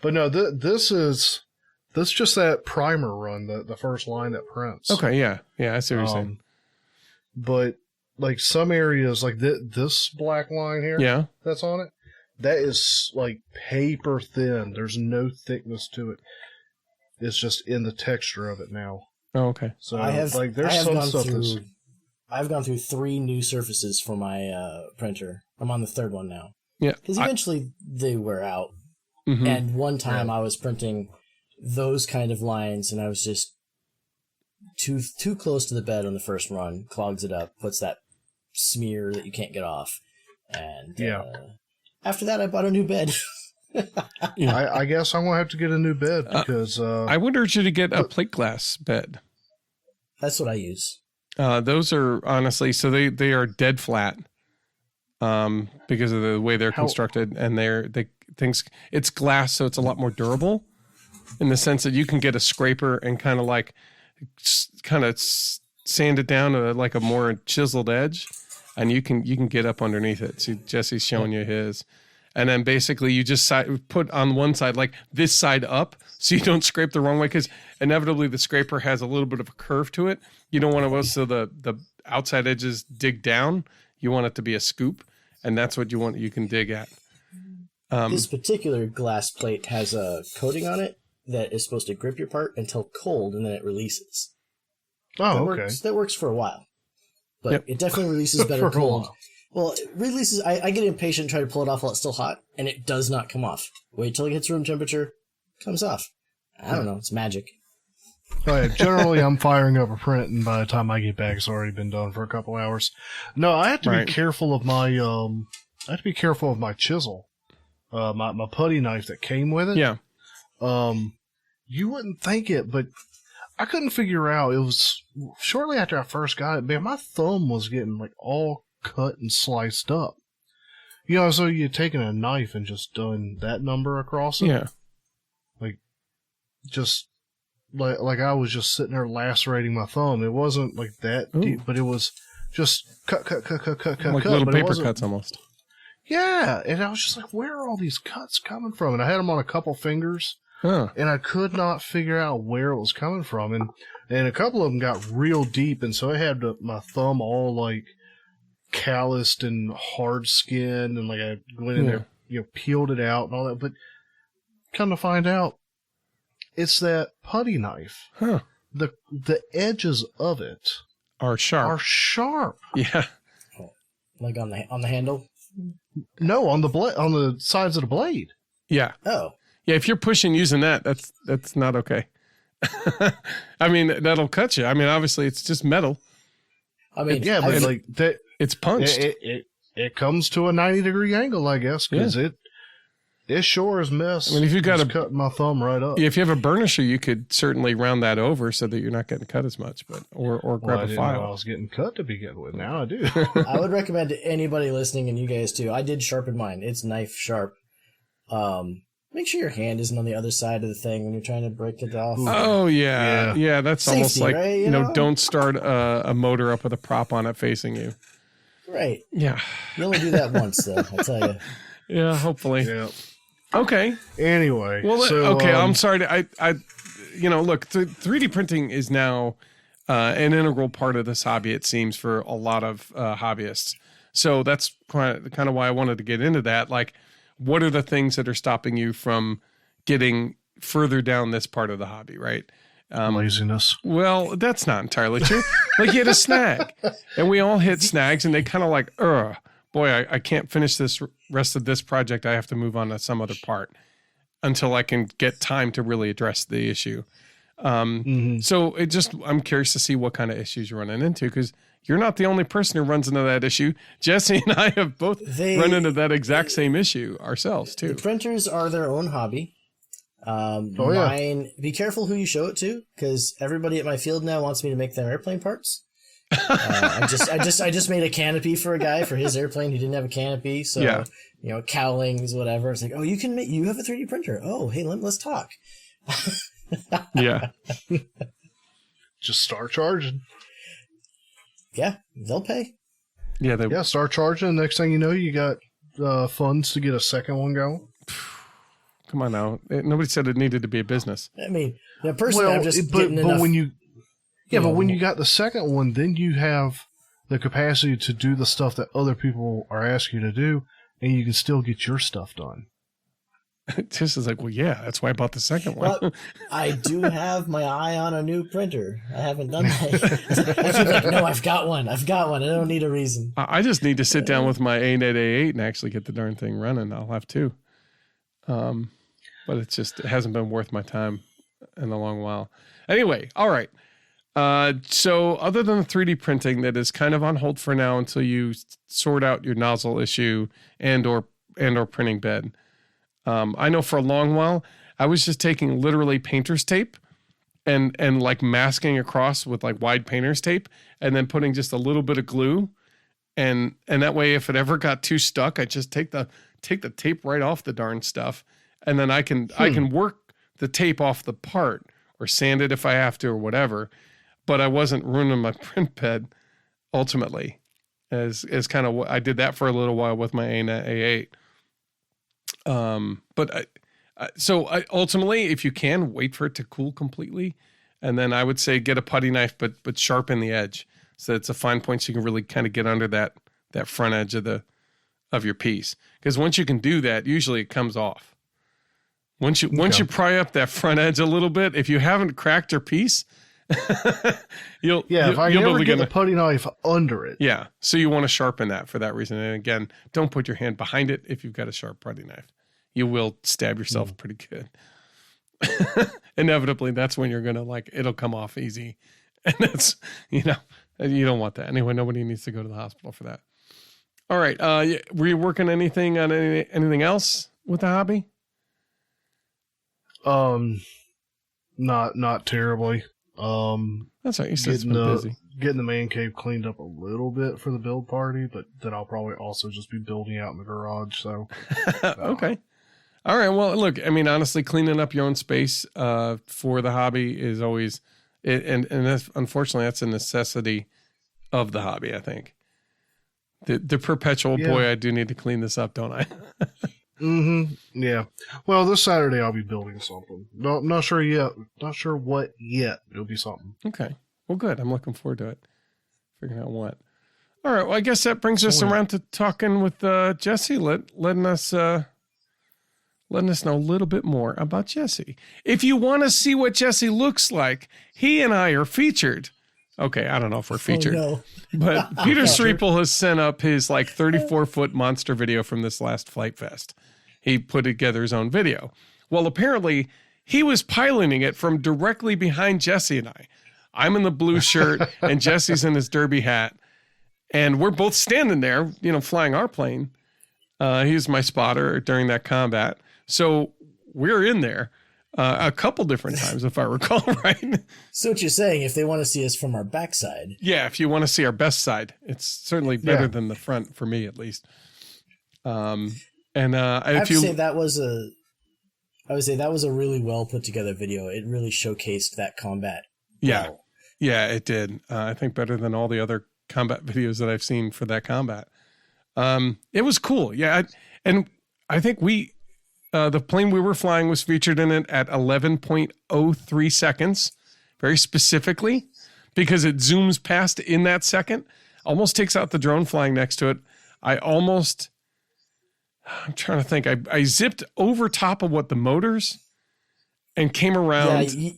But no, this is just that primer run, the first line that prints. Okay, yeah. I see what you're saying. But like some areas, like this black line here, that's on it, that is like paper thin. There's no thickness to it. It's just in the texture of it now. Oh, okay. So I've gone through 3 new surfaces for my printer. I'm on the 3rd one now. Yeah. Because eventually they wear out. Mm-hmm. And one time I was printing those kind of lines, and I was just too close to the bed on the first run, clogs it up, puts that smear that you can't get off. And after that, I bought a new bed. I guess I'm going to have to get a new bed because... I would urge you to get a plate glass bed. That's what I use. Those are honestly, so they are dead flat because of the way they're constructed, and it's glass, so it's a lot more durable in the sense that you can get a scraper and kind of sand it down to like a more chiseled edge, and you can get up underneath it. See, Jesse's showing you his. And then basically you just put on one side, like this side up, so you don't scrape the wrong way, because inevitably the scraper has a little bit of a curve to it. You don't want to go so the outside edges dig down. You want it to be a scoop, and that's what you can dig at. This particular glass plate has a coating on it that is supposed to grip your part until cold, and then it releases. Oh, okay. That works for a while, but it definitely releases better cold. Well, it releases. I get impatient and try to pull it off while it's still hot, and it does not come off. Wait till it hits room temperature, it comes off. I don't know. It's magic. Generally, I'm firing up a print, and by the time I get back, it's already been done for a couple hours. No, I have to be careful of my I have to be careful of my chisel, my putty knife that came with it. Yeah. You wouldn't think it, but I couldn't figure out. It was shortly after I first got it, man. My thumb was getting like all cut and sliced up. You know, so you're taking a knife and just done that number across it. Yeah. Like, just like I was just sitting there lacerating my thumb. It wasn't like that deep, but it was just cut, like cut. little paper cuts almost. Yeah, and I was just like, where are all these cuts coming from? And I had them on a couple fingers, and I could not figure out where it was coming from. And a couple of them got real deep, and so I had my thumb all like calloused and hard skinned, and like I went in there, you know, peeled it out and all that. But come to find out, it's that putty knife. Huh. The edges of it are sharp. Yeah. Like on the handle? No, on the sides of the blade. Yeah. Oh. Yeah, if you're pushing using that, that's not okay. I mean, that'll cut you. I mean, obviously it's just metal. I mean, yeah, but like that, it's punched. It comes to a 90-degree angle, I guess, because it sure as mess. I mean, if you got cutting my thumb right up. If you have a burnisher, you could certainly round that over so that you're not getting cut as much, but or grab I didn't a file. know I was getting cut to begin with. Now I do. I would recommend to anybody listening, and you guys too. I did sharpen mine. It's knife sharp. Make sure your hand isn't on the other side of the thing when you're trying to break it off. Oh yeah. That's Safety, almost like right? you know, don't start a motor up with a prop on it facing you. Right. Yeah. You only do that once, though. I tell you. Yeah, hopefully. Yeah. Okay. Anyway. Well, so, okay. I'm sorry. Look, 3D printing is now an integral part of this hobby. It seems for a lot of hobbyists. So that's kind of why I wanted to get into that. Like, what are the things that are stopping you from getting further down this part of the hobby? Right. Laziness. Well, that's not entirely true. Like you hit a snag, and we all hit snags, and they kind of like, boy, I can't finish this rest of this project. I have to move on to some other part until I can get time to really address the issue. So I'm curious to see what kind of issues you're running into, because you're not the only person who runs into that issue. Jesse and I have both run into that exact same issue ourselves too. The printers are their own hobby. Mine, be careful who you show it to, because everybody at my field now wants me to make them airplane parts. I just made a canopy for a guy for his airplane who didn't have a canopy, so you know, cowlings, whatever. It's like, oh, you have a 3D printer. Oh, hey, let's talk. Yeah. Just start charging. Yeah, they'll pay. Yeah, start charging. Next thing you know, you got funds to get a second one going. Come on now. Nobody said it needed to be a business. I mean, personally, I'm just getting enough. When you when you got the second one, then you have the capacity to do the stuff that other people are asking you to do, and you can still get your stuff done. This is like, well, yeah, that's why I bought the second one. Well, I do have my eye on a new printer. I haven't done that. I keep like, no, I've got one. I don't need a reason. I just need to sit down with my a.a.a. and actually get the darn thing running. I'll have to. But it hasn't been worth my time in a long while. Anyway, all right. So other than the 3D printing that is kind of on hold for now until you sort out your nozzle issue and or printing bed. I know for a long while, I was just taking literally painter's tape and like masking across with like wide painter's tape and then putting just a little bit of glue. And that way, if it ever got too stuck, I just take the tape right off the darn stuff. And then I can work the tape off the part or sand it if I have to or whatever. But I wasn't ruining my print bed ultimately, as kind of what I did that for a little while with my A8. But ultimately, if you can, wait for it to cool completely, and then I would say get a putty knife, but sharpen the edge so it's a fine point, so you can really kind of get under that front edge of your piece. Because once you can do that, usually it comes off. Once you pry up that front edge a little bit, if you haven't cracked your piece, you'll if I never get the putty knife under it. Yeah, so you want to sharpen that for that reason. And again, don't put your hand behind it if you've got a sharp putty knife. You will stab yourself pretty good. inevitably that's when you're going to like, it'll come off easy. And that's, you don't want that. Anyway, nobody needs to go to the hospital for that. All right. Were you working anything on anything else with the hobby? Not terribly. That's right. You said it's been busy. Getting the man cave cleaned up a little bit for the build party, but then I'll probably also just be building out in the garage. So, okay. All right. Well, look, I mean, honestly, cleaning up your own space for the hobby is always, and that's, unfortunately, that's a necessity of the hobby, I think. The perpetual, boy, I do need to clean this up, don't I? Mm-hmm. Yeah. Well, this Saturday I'll be building something. No, not sure yet. Not sure what yet. It'll be something. Okay. Well, good. I'm looking forward to it. Figuring out what. All right. Well, I guess that brings us around to talking with Jesse, letting us know a little bit more about Jesse. If you want to see what Jesse looks like, he and I are featured. Okay, I don't know if we're featured, but Peter Sreeple has sent up his like 34-foot monster video from this last Flight Fest. He put together his own video. Well, apparently he was piloting it from directly behind Jesse and I. I'm in the blue shirt and Jesse's in his derby hat. And we're both standing there, flying our plane. He was my spotter during that combat. So we're in there a couple different times, if I recall right. So what you're saying, if they want to see us from our backside. Yeah, if you want to see our best side, it's certainly better than the front for me, at least. I would say that was a really well put together video. It really showcased that combat. Yeah. Well. Yeah, it did. I think better than all the other combat videos that I've seen for that combat. It was cool. Yeah. And I think the plane we were flying was featured in it at 11.03 seconds, very specifically, because it zooms past in that second, almost takes out the drone flying next to it. I'm trying to think. I zipped over top of the motors and came around. Yeah,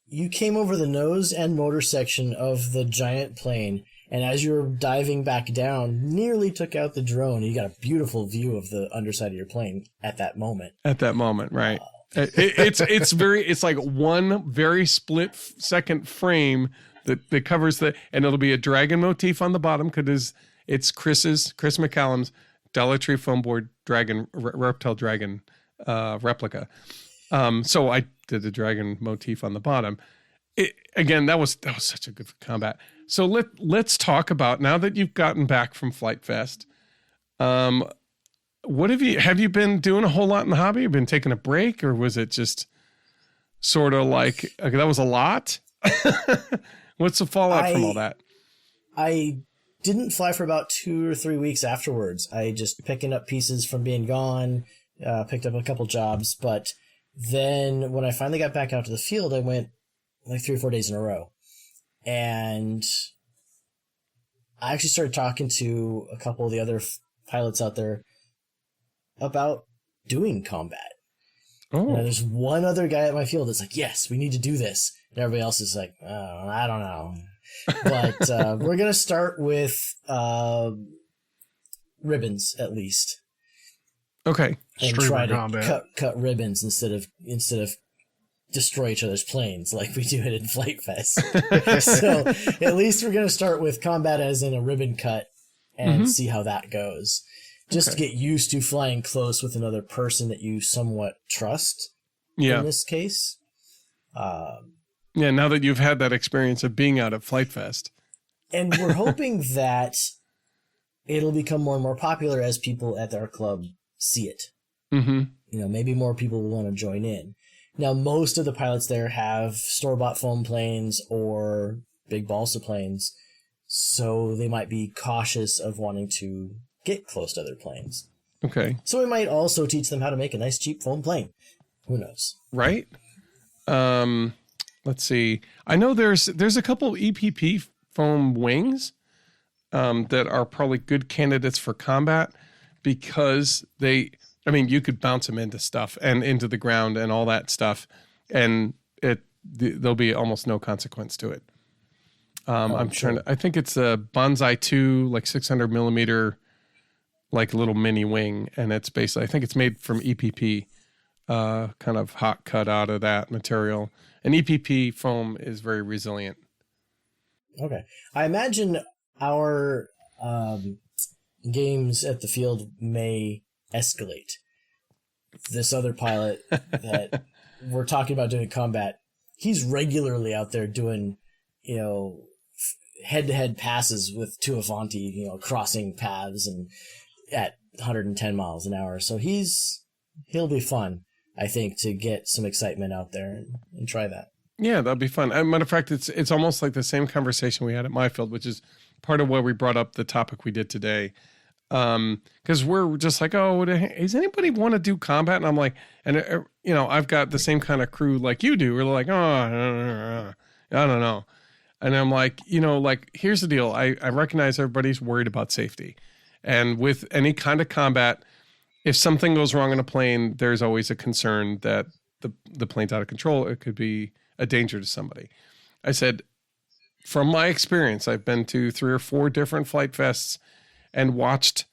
you came over the nose and motor section of the giant plane, and as you were diving back down, nearly took out the drone. You got a beautiful view of the underside of your plane at that moment. At that moment, right. It's like one very split second frame that covers and it'll be a dragon motif on the bottom because it's Chris McCallum's Dollar Tree foam board dragon, reptile dragon replica. So I did the dragon motif on the bottom. Again, that was such a good combat. So let's talk about, now that you've gotten back from Flight Fest, what have you been doing a whole lot in the hobby? Have you been taking a break, or was it just sort of like, okay, that was a lot? What's the fallout from all that? I didn't fly for about 2 or 3 weeks afterwards. I just picking up pieces from being gone, picked up a couple jobs, but then when I finally got back out to the field, I went like 3 or 4 days in a row. And I actually started talking to a couple of the other pilots out there about doing combat. Oh. And there's one other guy at my field that's like, yes, we need to do this. And everybody else is like, oh, I don't know. But we're going to start with ribbons, at least. Okay. And try to cut ribbons instead of destroy each other's planes like we do it in Flight Fest. So at least we're going to start with combat as in a ribbon cut and see how that goes. Just to get used to flying close with another person that you somewhat trust in this case. Now that you've had that experience of being out at Flight Fest. And we're hoping that it'll become more and more popular as people at our club see it. Mm-hmm. Maybe more people will want to join in. Now, most of the pilots there have store-bought foam planes or big balsa planes, so they might be cautious of wanting to get close to other planes. Okay. So we might also teach them how to make a nice, cheap foam plane. Who knows? Right. Let's see. I know there's a couple EPP foam wings that are probably good candidates for combat because you could bounce them into stuff and into the ground and all that stuff, and there'll be almost no consequence to it. I think it's a Bonsai 2, like 600 millimeter, like little mini wing, and it's basically, I think it's made from EPP. kind of hot cut out of that material. And EPP foam is very resilient. Okay. I imagine our games at the field may escalate. This other pilot that we're talking about doing combat, he's regularly out there doing, head-to-head passes with two Avanti, crossing paths and at 110 miles an hour. So he'll be fun, I think, to get some excitement out there and try that. Yeah, that'd be fun. As a matter of fact, it's almost like the same conversation we had at my field, which is part of why we brought up the topic we did today. Because we're just like, does anybody want to do combat? And I'm like, I've got the same kind of crew like you do. We're like, I don't know. And I'm like, here's the deal. I recognize everybody's worried about safety. And with any kind of combat, if something goes wrong in a plane, there's always a concern that the plane's out of control. It could be a danger to somebody. I said, from my experience, I've been to 3 or 4 different flight fests and watched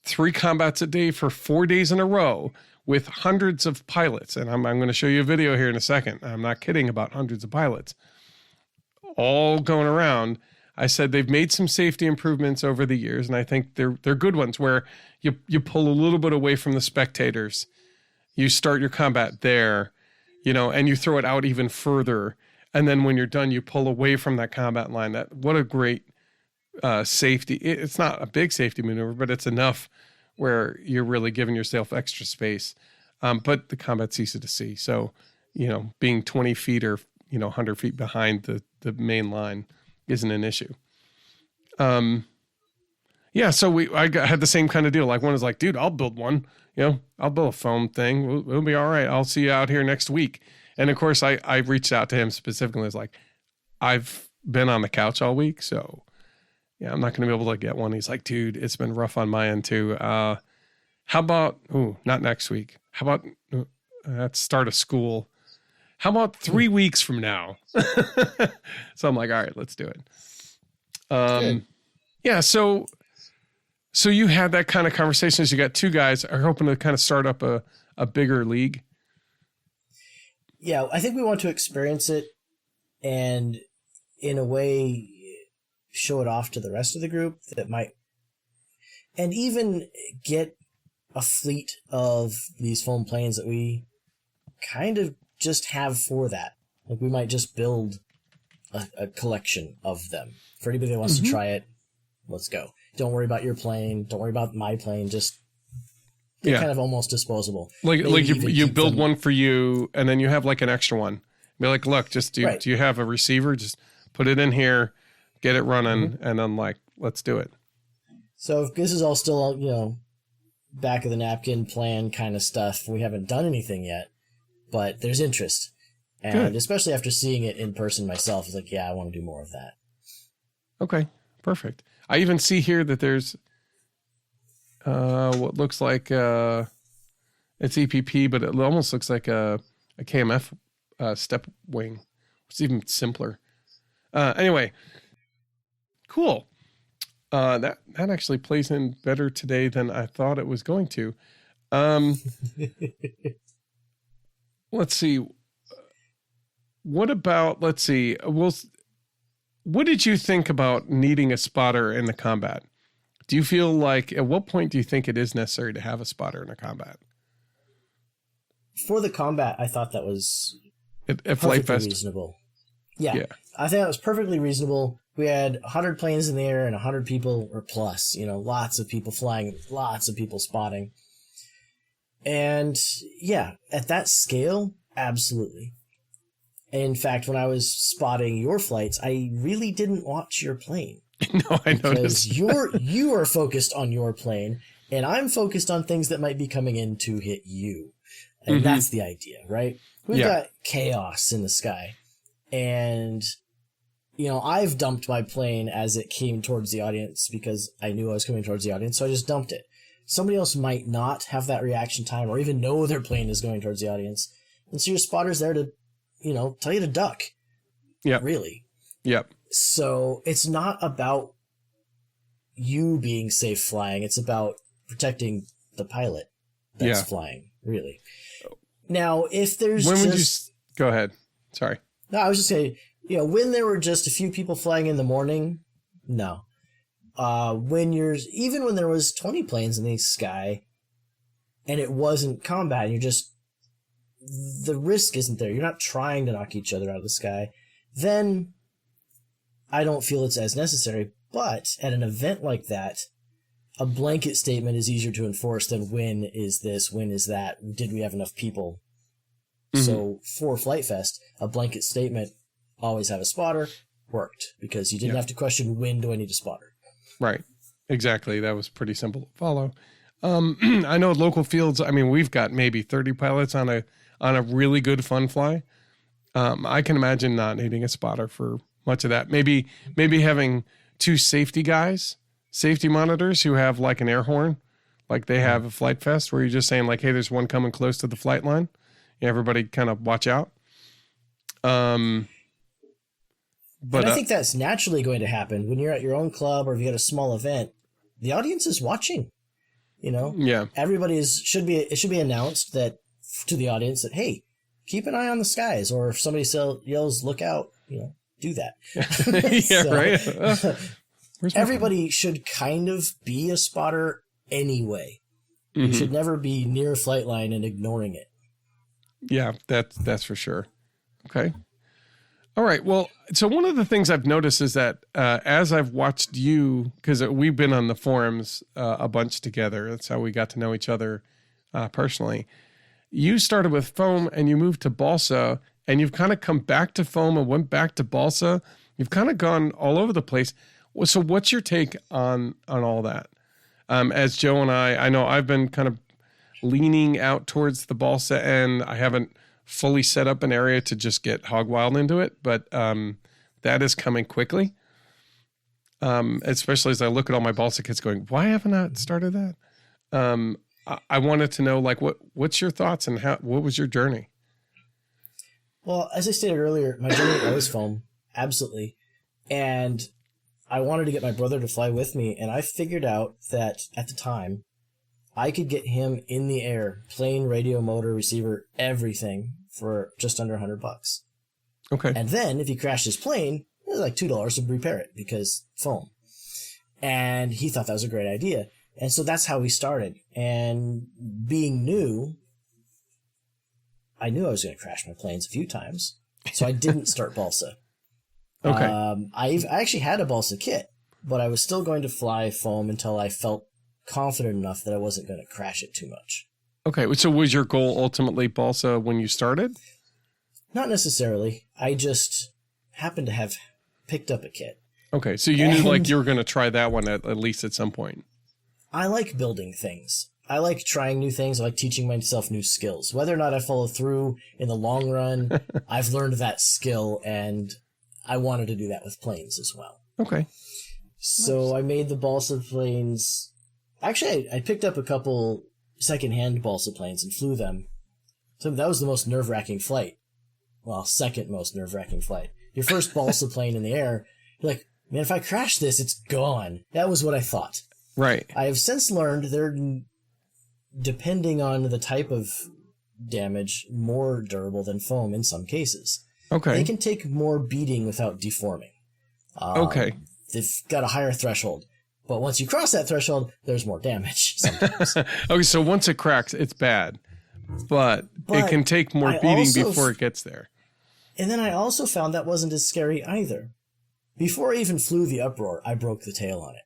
3 combats a day for 4 days in a row with hundreds of pilots. And I'm going to show you a video here in a second. I'm not kidding about hundreds of pilots all going around. I said they've made some safety improvements over the years, and I think they're good ones where you pull a little bit away from the spectators. You start your combat there, and you throw it out even further. And then when you're done, you pull away from that combat line. What a great safety. It's not a big safety maneuver, but it's enough where you're really giving yourself extra space. But the combat's easy to see. So, being 20 feet or, 100 feet behind the main line isn't an issue. So I had the same kind of deal. Like one is like, dude, I'll build one, I'll build a foam thing. We'll be all right. I'll see you out here next week. And of course I reached out to him specifically. It's like, I've been on the couch all week. So yeah, I'm not going to be able to get one. He's like, dude, it's been rough on my end too. How about, not next week. How about at start of school? How about 3 weeks from now? So I'm like, all right, let's do it. Yeah. So you had that kind of conversations. You got 2 guys are hoping to kind of start up a bigger league. Yeah. I think we want to experience it and in a way show it off to the rest of the group that might, and even get a fleet of these foam planes that we kind of just have for that. Like we might just build a collection of them for anybody that wants to try it. Let's go. Don't worry about your plane. Don't worry about my plane. Just they're kind of almost disposable. Like you build one for you, and then you have like an extra one. Be like, look, just do you have a receiver? Just put it in here, get it running, and I'm like, let's do it. So if this is all still, back of the napkin plan kind of stuff, we haven't done anything yet, but there's interest. And especially after seeing it in person myself, it's like, yeah, I want to do more of that. Okay, perfect. I even see here that there's what looks like it's EPP, but it almost looks like a KMF step wing. It's even simpler. Anyway, cool. That actually plays in better today than I thought it was going to. Let's see. What did you think about needing a spotter in the combat? Do you feel like, at what point do you think it is necessary to have a spotter in a combat? For the combat, I thought that was perfectly reasonable. Yeah, I think that was perfectly reasonable. We had 100 planes in the air and 100 people or plus, lots of people flying, lots of people spotting. And yeah, at that scale, absolutely. In fact, when I was spotting your flights, I really didn't watch your plane. No, I noticed. Because you are focused on your plane, and I'm focused on things that might be coming in to hit you. And that's the idea, right? We've got chaos in the sky. And, I've dumped my plane as it came towards the audience because I knew I was coming towards the audience, so I just dumped it. Somebody else might not have that reaction time or even know their plane is going towards the audience. And so your spotter's there to tell you to duck. Yeah. Really. Yep. So it's not about you being safe flying. It's about protecting the pilot that's flying, really. Now, if there's When would just... you... Go ahead. Sorry. No, I was just saying, when there were just a few people flying in the morning, no. Even when there was 20 planes in the sky and it wasn't combat, the risk isn't there. You're not trying to knock each other out of the sky. Then I don't feel it's as necessary. But at an event like that, a blanket statement is easier to enforce than when is this, when is that, did we have enough people? Mm-hmm. So for Flight Fest, a blanket statement, always have a spotter, worked because you didn't have to question when do I need a spotter. Right. Exactly. That was pretty simple to follow. I know local fields, we've got maybe 30 pilots on a really good fun fly. I can imagine not needing a spotter for much of that. Maybe having 2 safety guys, safety monitors who have like an air horn, like they have a Flight Fest where you're just saying like, hey, there's one coming close to the flight line. Everybody kind of watch out. But I think that's naturally going to happen when you're at your own club or if you got a small event. The audience is watching. Yeah. It should be announced that to the audience that, hey, keep an eye on the skies, or if somebody yells, look out, do that. Yeah, right. Everybody should kind of be a spotter anyway. Mm-hmm. You should never be near flight line and ignoring it. Yeah, that's for sure. Okay. All right. Well, so one of the things I've noticed is that as I've watched you, because we've been on the forums a bunch together, that's how we got to know each other personally. You started with foam and you moved to balsa, and you've kind of come back to foam and went back to balsa. You've kind of gone all over the place. So what's your take on all that? As Joe and I know I've been kind of leaning out towards the balsa end. I haven't fully set up an area to just get hog wild into it, but that is coming quickly. Especially as I look at all my balsa kits going, why haven't I started that? I wanted to know, like, what's your thoughts and what was your journey? Well, as I stated earlier, my journey was foam, absolutely. And I wanted to get my brother to fly with me, and I figured out that at the time, I could get him in the air, plane, radio, motor, receiver, everything for just under $100. Okay. And then if he crashed his plane, it was like $2 to repair it because foam. And he thought that was a great idea. And so that's how we started. And being new, I knew I was going to crash my planes a few times. So I didn't start balsa. Okay. I actually had a balsa kit, but I was still going to fly foam until I felt confident enough that I wasn't going to crash it too much. Okay. So was your goal ultimately balsa when you started? Not necessarily. I just happened to have picked up a kit. Okay. So you knew like you were going to try that one at least at some point. I like building things. I like trying new things. I like teaching myself new skills. Whether or not I follow through in the long run, I've learned that skill, and I wanted to do that with planes as well. Okay. So nice. I made the balsa planes. Actually, I picked up a couple secondhand balsa planes and flew them. So that was the most nerve-wracking flight. Well, second most nerve-wracking flight. Your first balsa plane in the air, you're like, man, if I crash this, it's gone. That was what I thought. Right. I have since learned they're, depending on the type of damage, more durable than foam in some cases. Okay. They can take more beating without deforming. Okay. They've got a higher threshold. But once you cross that threshold, there's more damage sometimes. Okay, so once it cracks, it's bad. But it can take more beating before it gets there. And then I also found that wasn't as scary either. Before I even flew the Uproar, I broke the tail on it.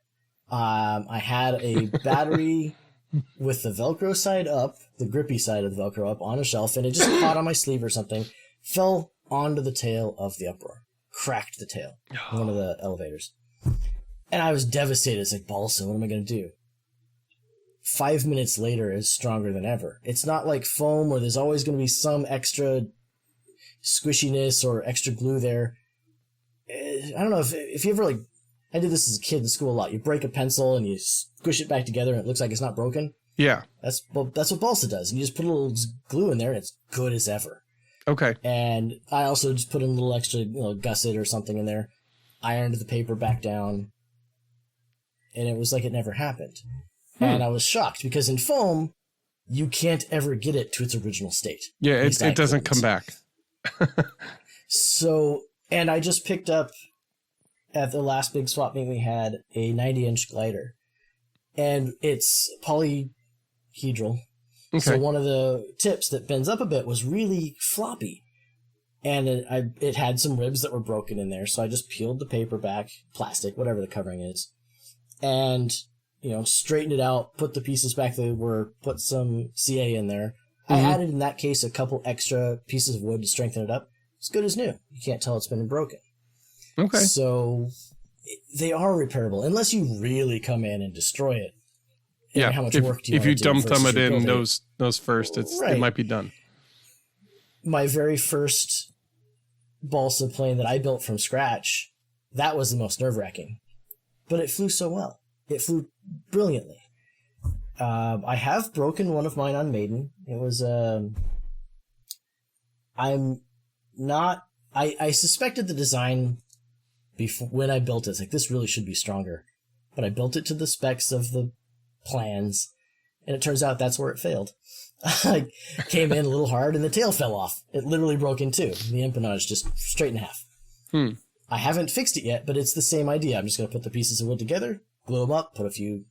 I had a battery with the Velcro side up, the grippy side of the Velcro up on a shelf, and it just caught on my sleeve or something, fell onto the tail of the Uproar, cracked the tail in one of the elevators. And I was devastated. It's like, balsa, what am I going to do? 5 minutes later is stronger than ever. It's not like foam where there's always going to be some extra squishiness or extra glue there. I don't know if you ever like, I did this as a kid in school a lot. You break a pencil and you squish it back together and it looks like it's not broken. Yeah. That's what balsa does. And you just put a little glue in there and it's good as ever. Okay. And I also just put in a little extra, gusset or something in there, ironed the paper back down, and it was like it never happened. And I was shocked because in foam, you can't ever get it to its original state. Yeah, it doesn't come back. So, and I just picked up at the last big swap meet we had a 90-inch glider, and it's polyhedral. Okay. So one of the tips that bends up a bit was really floppy, and it had some ribs that were broken in there. So I just peeled the paper back, plastic, whatever the covering is, and straightened it out, put the pieces back they were, put some CA in there. I added, in that case, a couple extra pieces of wood to strengthen it up. It's good as new. You can't tell it's been broken. Okay. So they are repairable, unless you really come in and destroy it. Yeah. How much work do you if you dump it in rebuilding those first, it might be done. My very first balsa plane that I built from scratch, that was the most nerve-wracking. But it flew so well. It flew brilliantly. I have broken one of mine on Maiden. It was I suspected the design before when I built it. It's like, this really should be stronger. But I built it to the specs of the plans, and it turns out that's where it failed. I came in a little hard, and the tail fell off. It literally broke in two. The empennage just straight in half. I haven't fixed it yet, but it's the same idea. I'm just going to put the pieces of wood together, glue them up, put a few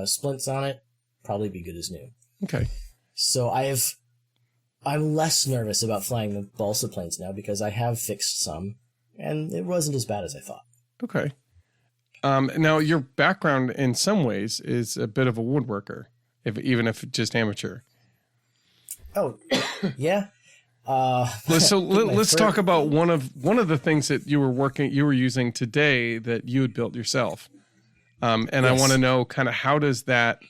splints on it, probably be good as new. Okay. So I'm less nervous about flying the balsa planes now because I have fixed some, and it wasn't as bad as I thought. Okay. Now, your background in some ways is a bit of a woodworker, even if just amateur. Oh, yeah. Let's talk about one of the things that you were using today that you had built yourself. And yes. I want to know kind of how does that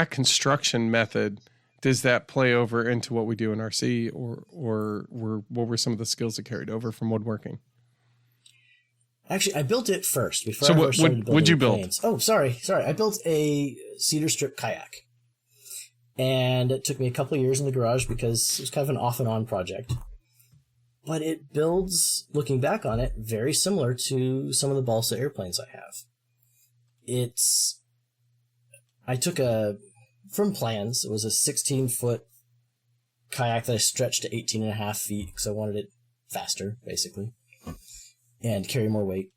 construction method, does that play over into what we do in RC, or what were some of the skills that carried over from woodworking? Actually, I built it first before I started building what'd you planes. build? Oh, sorry. I built a cedar strip kayak, and it took me a couple of years in the garage because it was kind of an off and on project. But it builds, looking back on it, very similar to some of the balsa airplanes I have. I took from plans, it was a 16-foot kayak that I stretched to 18 and a half feet because I wanted it faster, basically, and carry more weight.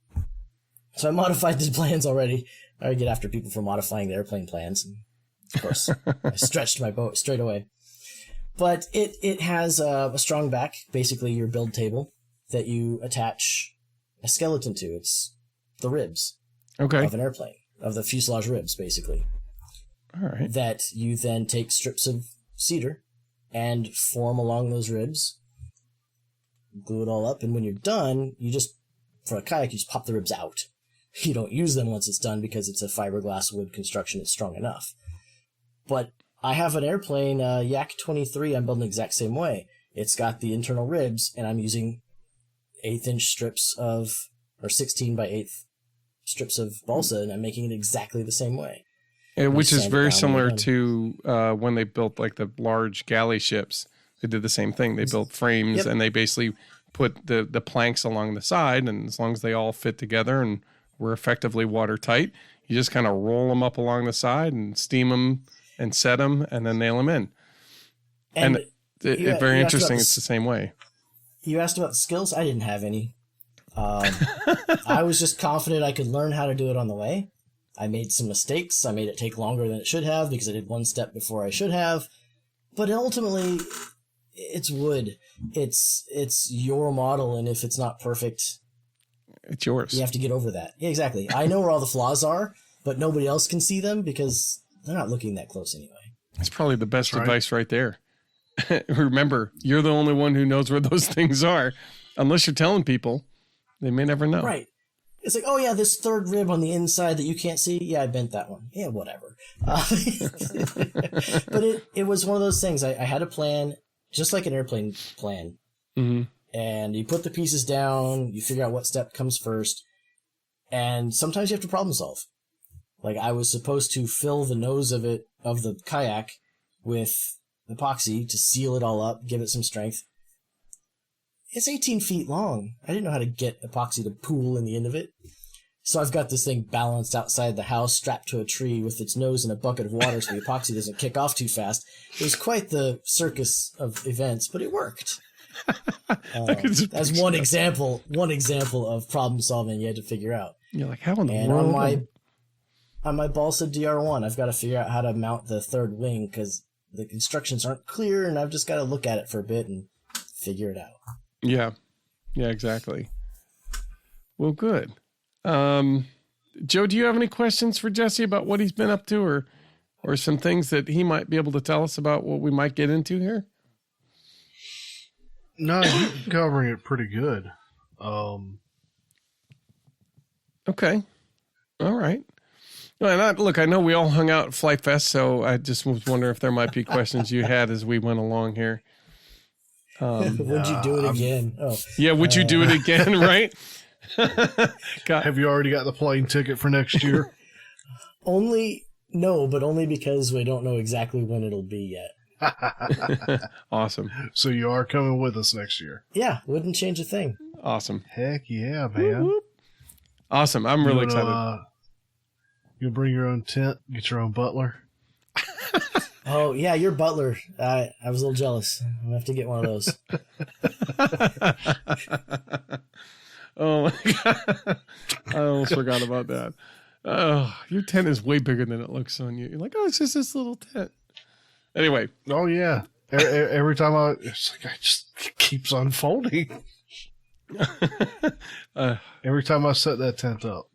So I modified the plans already. I get after people for modifying the airplane plans. And of course, I stretched my boat straight away. But it has a strong back, basically your build table, that you attach a skeleton to. It's the ribs of an airplane, of the fuselage ribs, basically. All right. That you then take strips of cedar and form along those ribs, glue it all up, and when you're done, for a kayak, you just pop the ribs out. You don't use them once it's done because it's a fiberglass wood construction. It's strong enough. But I have an airplane, Yak 23, I'm building the exact same way. It's got the internal ribs, and I'm using 1/8-inch strips or 16 by 8 strips of balsa, and I'm making it exactly the same way. Which is very similar to when they built like the large galley ships. They did the same thing. They built frames, and they basically put the planks along the side, and as long as they all fit together and were effectively watertight, you just kind of roll them up along the side and steam them and set them and then nail them in. And very interesting. It's the same way. You asked about the skills. I didn't have any. I was just confident I could learn how to do it on the way. I made some mistakes. I made it take longer than it should have because I did one step before I should have. But ultimately, it's wood. It's your model, and if it's not perfect, it's yours. You have to get over that. Yeah, exactly. I know where all the flaws are, but nobody else can see them because they're not looking that close anyway. It's probably the best advice right there. Remember, you're the only one who knows where those things are. Unless you're telling people, they may never know. Right. It's like, oh yeah, this third rib on the inside that you can't see. Yeah, I bent that one. Yeah, whatever. But it was one of those things. I had a plan, just like an airplane plan. Mm-hmm. And you put the pieces down, you figure out what step comes first, and sometimes you have to problem solve. Like, I was supposed to fill the nose of the kayak with epoxy to seal it all up, give it some strength. It's 18 feet long. I didn't know how to get epoxy to pool in the end of it. So I've got this thing balanced outside the house, strapped to a tree with its nose in a bucket of water so the epoxy doesn't kick off too fast. It was quite the circus of events, but it worked. That's one example of problem solving you had to figure out. You're like, how in the world? On my balsa DR1, I've got to figure out how to mount the third wing because the instructions aren't clear, and I've just got to look at it for a bit and figure it out. Yeah, exactly. Well, good. Joe, do you have any questions for Jesse about what he's been up to, or some things that he might be able to tell us about what we might get into here? No, you're covering it pretty good. Okay. All right. Well, I know we all hung out at Flight Fest, so I just was wondering if there might be questions you had as we went along here. Would you do it again? Yeah, would you do it again, right? Have you already got the plane ticket for next year? Only because we don't know exactly when it'll be yet. Awesome. So you are coming with us next year? Yeah, wouldn't change a thing. Awesome. Heck yeah, man. Whoop, whoop. Awesome. I'm really excited. You'll bring your own tent, get your own butler. Oh, yeah, your butler. I was a little jealous. I'm going to have to get one of those. Oh, my God. I almost forgot about that. Oh, your tent is way bigger than it looks on you. You're like, oh, it's just this little tent. Anyway. Oh, yeah. Every time it's like, it keeps unfolding. Every time I set that tent up.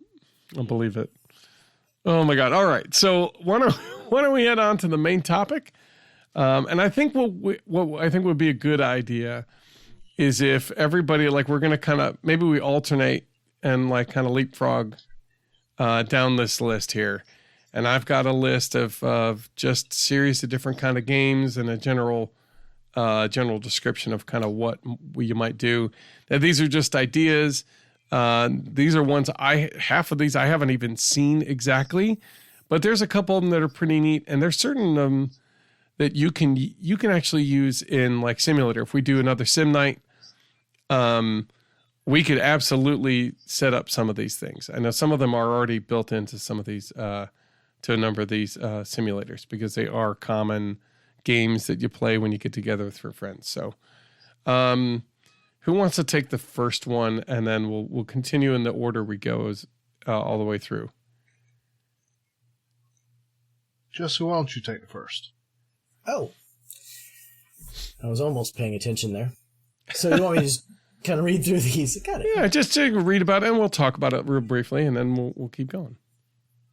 I believe it. Oh, my God. All right. So why don't we head on to the main topic? And I think what I think would be a good idea is if everybody, like, we're going to kind of, maybe we alternate and like kind of leapfrog down this list here. And I've got a list of just series of different kind of games and a general description of kind of what you might do. Now, these are just ideas. These are ones half of these I haven't even seen exactly, but there's a couple of them that are pretty neat. And there's certain that you can actually use in like simulator. If we do another sim night, we could absolutely set up some of these things. I know some of them are already built into some of these, to a number of these simulators because they are common games that you play when you get together with your friends. So, who wants to take the first one, and then we'll continue in the order we go all the way through. Jesse, why don't you take the first? Oh, I was almost paying attention there. So you want me to just kind of read through these? Got it. Yeah, just to read about it, and we'll talk about it real briefly, and then we'll keep going.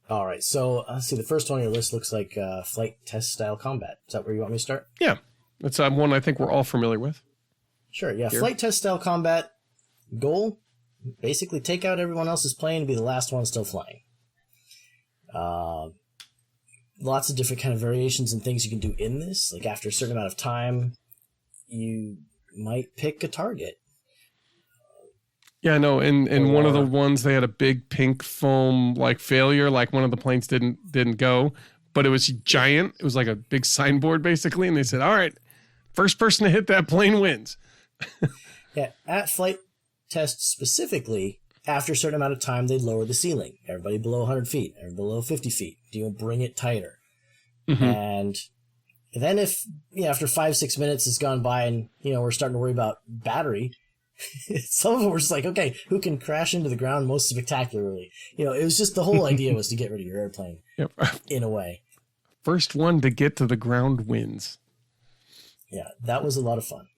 All right. So let's see. The first one on your list looks like flight test style combat. Is that where you want me to start? Yeah, that's one I think we're all familiar with. Sure. Yeah. Here. Flight test style combat. Goal: basically take out everyone else's plane and be the last one still flying. Lots of different kind of variations and things you can do in this. Like after a certain amount of time, you might pick a target. Yeah, I know. In one of the ones, they had a big pink foam like failure, like one of the planes didn't go, but it was giant. It was like a big signboard basically, and they said, "All right, first person to hit that plane wins." Yeah, at flight test specifically, after a certain amount of time, they lower the ceiling. Everybody below 100 feet, everybody below 50 feet. Do you bring it tighter? Mm-hmm. And then if after 5-6 minutes has gone by, and we're starting to worry about battery. Some of them were just like, okay, who can crash into the ground most spectacularly? It was just the whole idea was to get rid of your airplane. Yep. In a way. First one to get to the ground wins. Yeah, that was a lot of fun.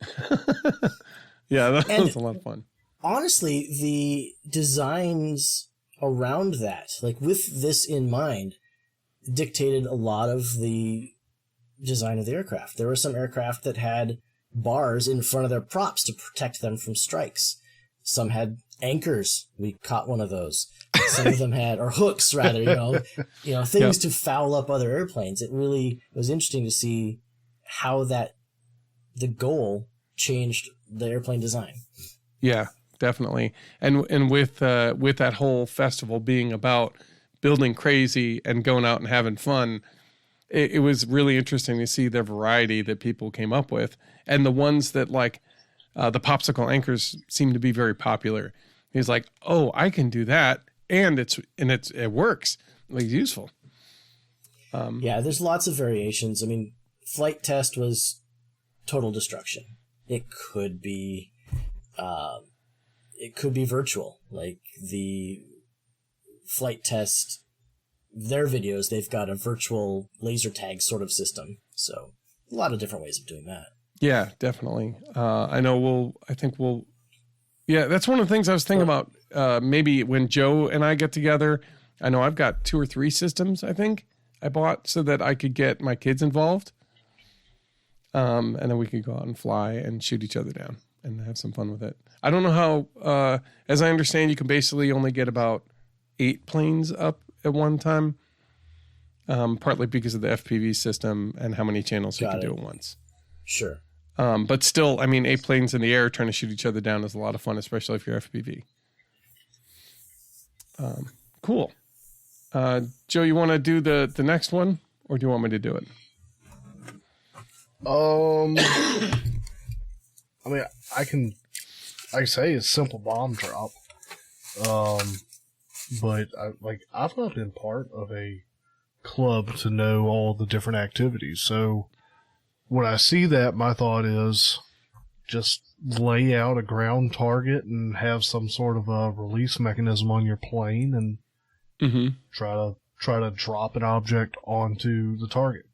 Yeah, that was a lot of fun. Honestly, the designs around that, like with this in mind, dictated a lot of the design of the aircraft. There were some aircraft that had bars in front of their props to protect them from strikes. Some had anchors. We caught one of those. Some of them had, or hooks rather, things to foul up other airplanes. It really was interesting to see how the goal changed the airplane design. Yeah, definitely. And with that whole festival being about building crazy and going out and having fun, it was really interesting to see the variety that people came up with. And the ones that like the popsicle anchors seem to be very popular. He's like, oh, I can do that. and it works. Like, it's useful. Yeah, there's lots of variations. I mean, flight test was total destruction. It could be virtual. Like the flight test, their videos, they've got a virtual laser tag sort of system. So a lot of different ways of doing that. Yeah, definitely. I know yeah, that's one of the things I was thinking about. Maybe when Joe and I get together, I know I've got 2 or 3 systems, I think I bought so that I could get my kids involved. And then we could go out and fly and shoot each other down and have some fun with it. I don't know how, as I understand, you can basically only get about 8 planes up at one time, partly because of the FPV system and how many channels you can do at once. Sure. But still, I mean, 8 planes in the air trying to shoot each other down is a lot of fun, especially if you're FPV. Cool. Joe, you want to do the next one, or do you want me to do it? I mean, I say it's simple bomb drop. But I've not been part of a club to know all the different activities. So when I see that, my thought is just lay out a ground target and have some sort of a release mechanism on your plane and try to drop an object onto the target.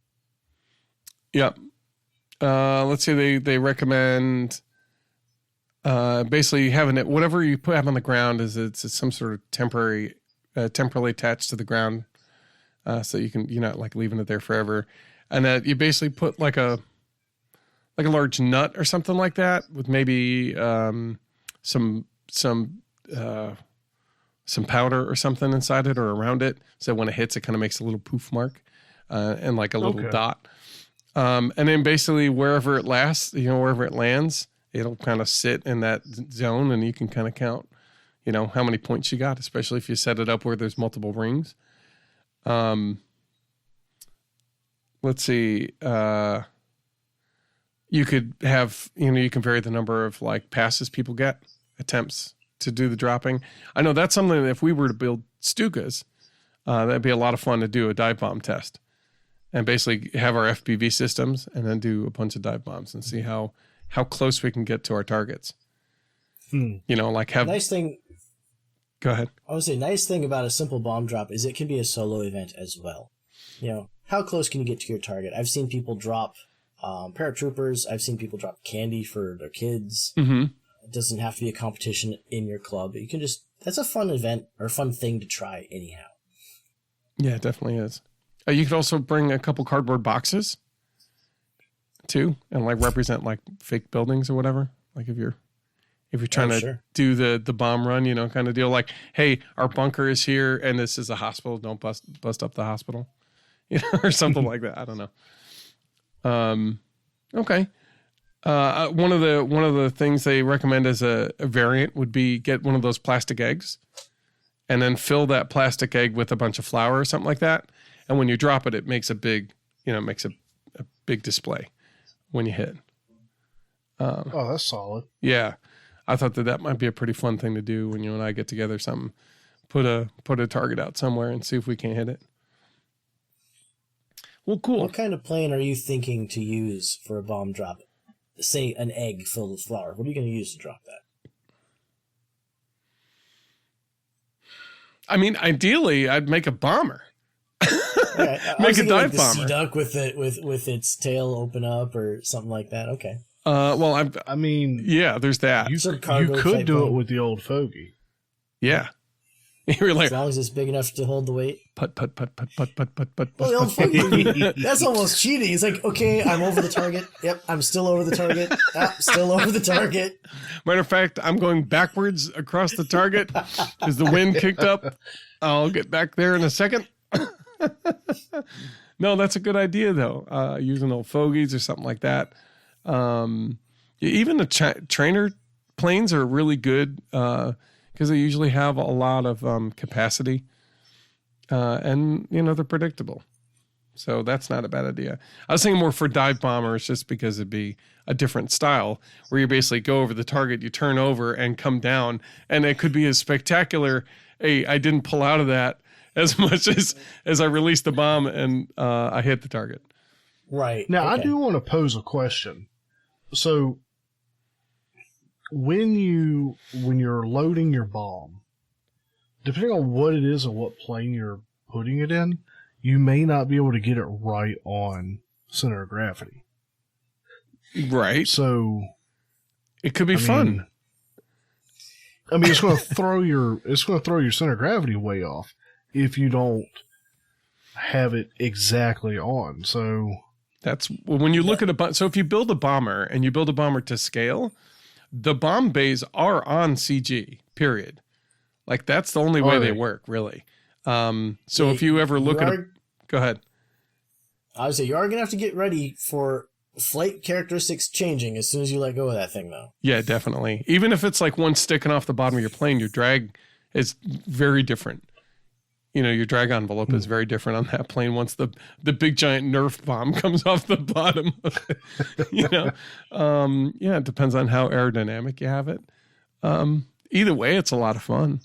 Yep. Let's say they recommend basically having it, whatever you have on the ground is it's some sort of temporarily attached to the ground, so you're not like leaving it there forever, and that you basically put like a large nut or something like that with maybe some powder or something inside it or around it, so when it hits, it kind of makes a little poof mark and like a little dot. And then basically wherever it lands, it'll kind of sit in that zone, and you can kind of count, how many points you got, especially if you set it up where there's multiple rings. Let's see. You could have, you can vary the number of like passes people get, attempts to do the dropping. I know that's something that if we were to build Stukas, that'd be a lot of fun to do a dive bomb test. And basically have our FPV systems and then do a bunch of dive bombs and see how close we can get to our targets. Like have... Nice thing... Go ahead. I would say nice thing about a simple bomb drop is it can be a solo event as well. How close can you get to your target? I've seen people drop paratroopers. I've seen people drop candy for their kids. Mm-hmm. It doesn't have to be a competition in your club. You can that's a fun event or a fun thing to try anyhow. Yeah, it definitely is. You could also bring a couple cardboard boxes too, and like represent like fake buildings or whatever. Like if you're trying to do the bomb run, kind of deal. Like, hey, our bunker is here, and this is a hospital. Don't bust up the hospital, or something like that. I don't know. Okay. One of the things they recommend as a variant would be get one of those plastic eggs, and then fill that plastic egg with a bunch of flour or something like that. And when you drop it, it makes a big, a big display when you hit. Oh, that's solid. Yeah. I thought that might be a pretty fun thing to do when you and I get together. Put a target out somewhere and see if we can hit it. Well, cool. What kind of plane are you thinking to use for a bomb drop? Say an egg filled with flour. What are you going to use to drop that? I mean, ideally, I'd make a bomber. Right. Make a dive like bomber. Sea duck with its tail open up or something like that. Okay. Well, I mean, yeah, there's that. You could do it with the old fogey. Yeah. You're like, as long as it's big enough to hold the weight. Put. Well, the old fogey, that's almost cheating. It's like, okay, I'm over the target. Yep, I'm still over the target. Still over the target. Matter of fact, I'm going backwards across the target as the wind kicked up. I'll get back there in a second. No, that's a good idea though. Using old fogies or something like that. Even the trainer planes are really good because they usually have a lot of capacity, and they're predictable. So that's not a bad idea. I was thinking more for dive bombers, just because it'd be a different style where you basically go over the target, you turn over and come down, and it could be as spectacular hey, I didn't pull out of that as much as I released the bomb and I hit the target. Right. Now, okay. I do want to pose a question. So, when you're loading your bomb, depending on what it is and what plane you're putting it in, you may not be able to get it right on center of gravity. Right. So it could be fun. I mean, it's going to throw your center of gravity way off if you don't have it exactly on. So that's when you look at so if you build a bomber and you build a bomber to scale, the bomb bays are on CG. Period. Like that's the only way they work, really. So if you ever look go ahead. I would say you are going to have to get ready for flight characteristics changing as soon as you let go of that thing, though. Yeah, definitely. Even if it's like one sticking off the bottom of your plane, your drag is very different. You know, your drag envelope is very different on that plane once the big giant Nerf bomb comes off the bottom of it. You know? Yeah, it depends on how aerodynamic you have it. Either way, it's a lot of fun.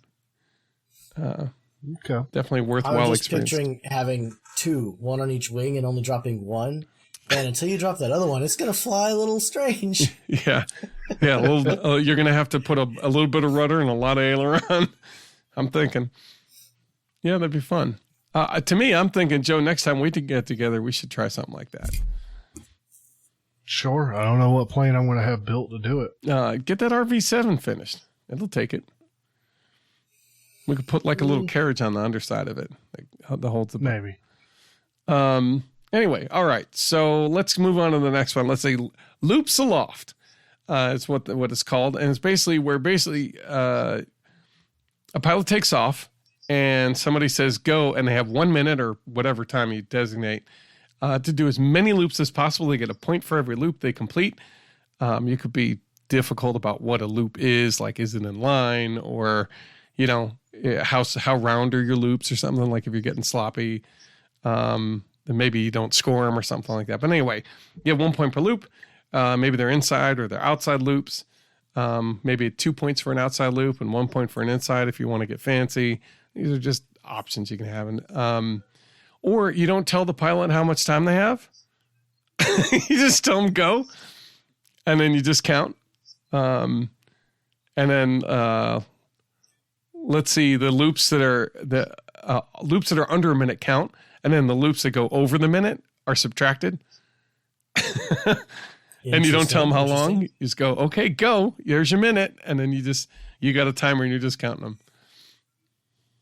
Okay. Definitely worthwhile experience. Picturing having two, one on each wing and only dropping one. And until you drop that other one, it's going to fly a little strange. Yeah. Yeah. You're going to have to put a little bit of rudder and a lot of aileron. I'm thinking. Yeah, that'd be fun. To me, I'm thinking, Joe, next time we get together, we should try something like that. Sure. I don't know what plane I'm going to have built to do it. Get that RV7 finished. It'll take it. We could put like a little carriage on the underside of it that holds the boat. Maybe. Anyway, all right. So let's move on to the next one. Let's say loops aloft. It's what it's called, and it's basically where a pilot takes off and somebody says go, and they have 1 minute or whatever time you designate to do as many loops as possible. They get a point for every loop they complete. You could be difficult about what a loop is, like is it in line, or you know how round are your loops or something, like if you're getting sloppy. Then maybe you don't score them or something like that. But anyway, you have 1 point per loop. Maybe they're inside or they're outside loops. Maybe 2 points for an outside loop and 1 point for an inside if you want to get fancy. These are just options you can have. Or you don't tell the pilot how much time they have. You just tell them go, and then you just count. And then let's see, the loops that are under a minute count. And then the loops that go over the minute are subtracted. And you don't tell them how long. You just go, okay, go. Here's your minute. And then you got a timer and you're just counting them.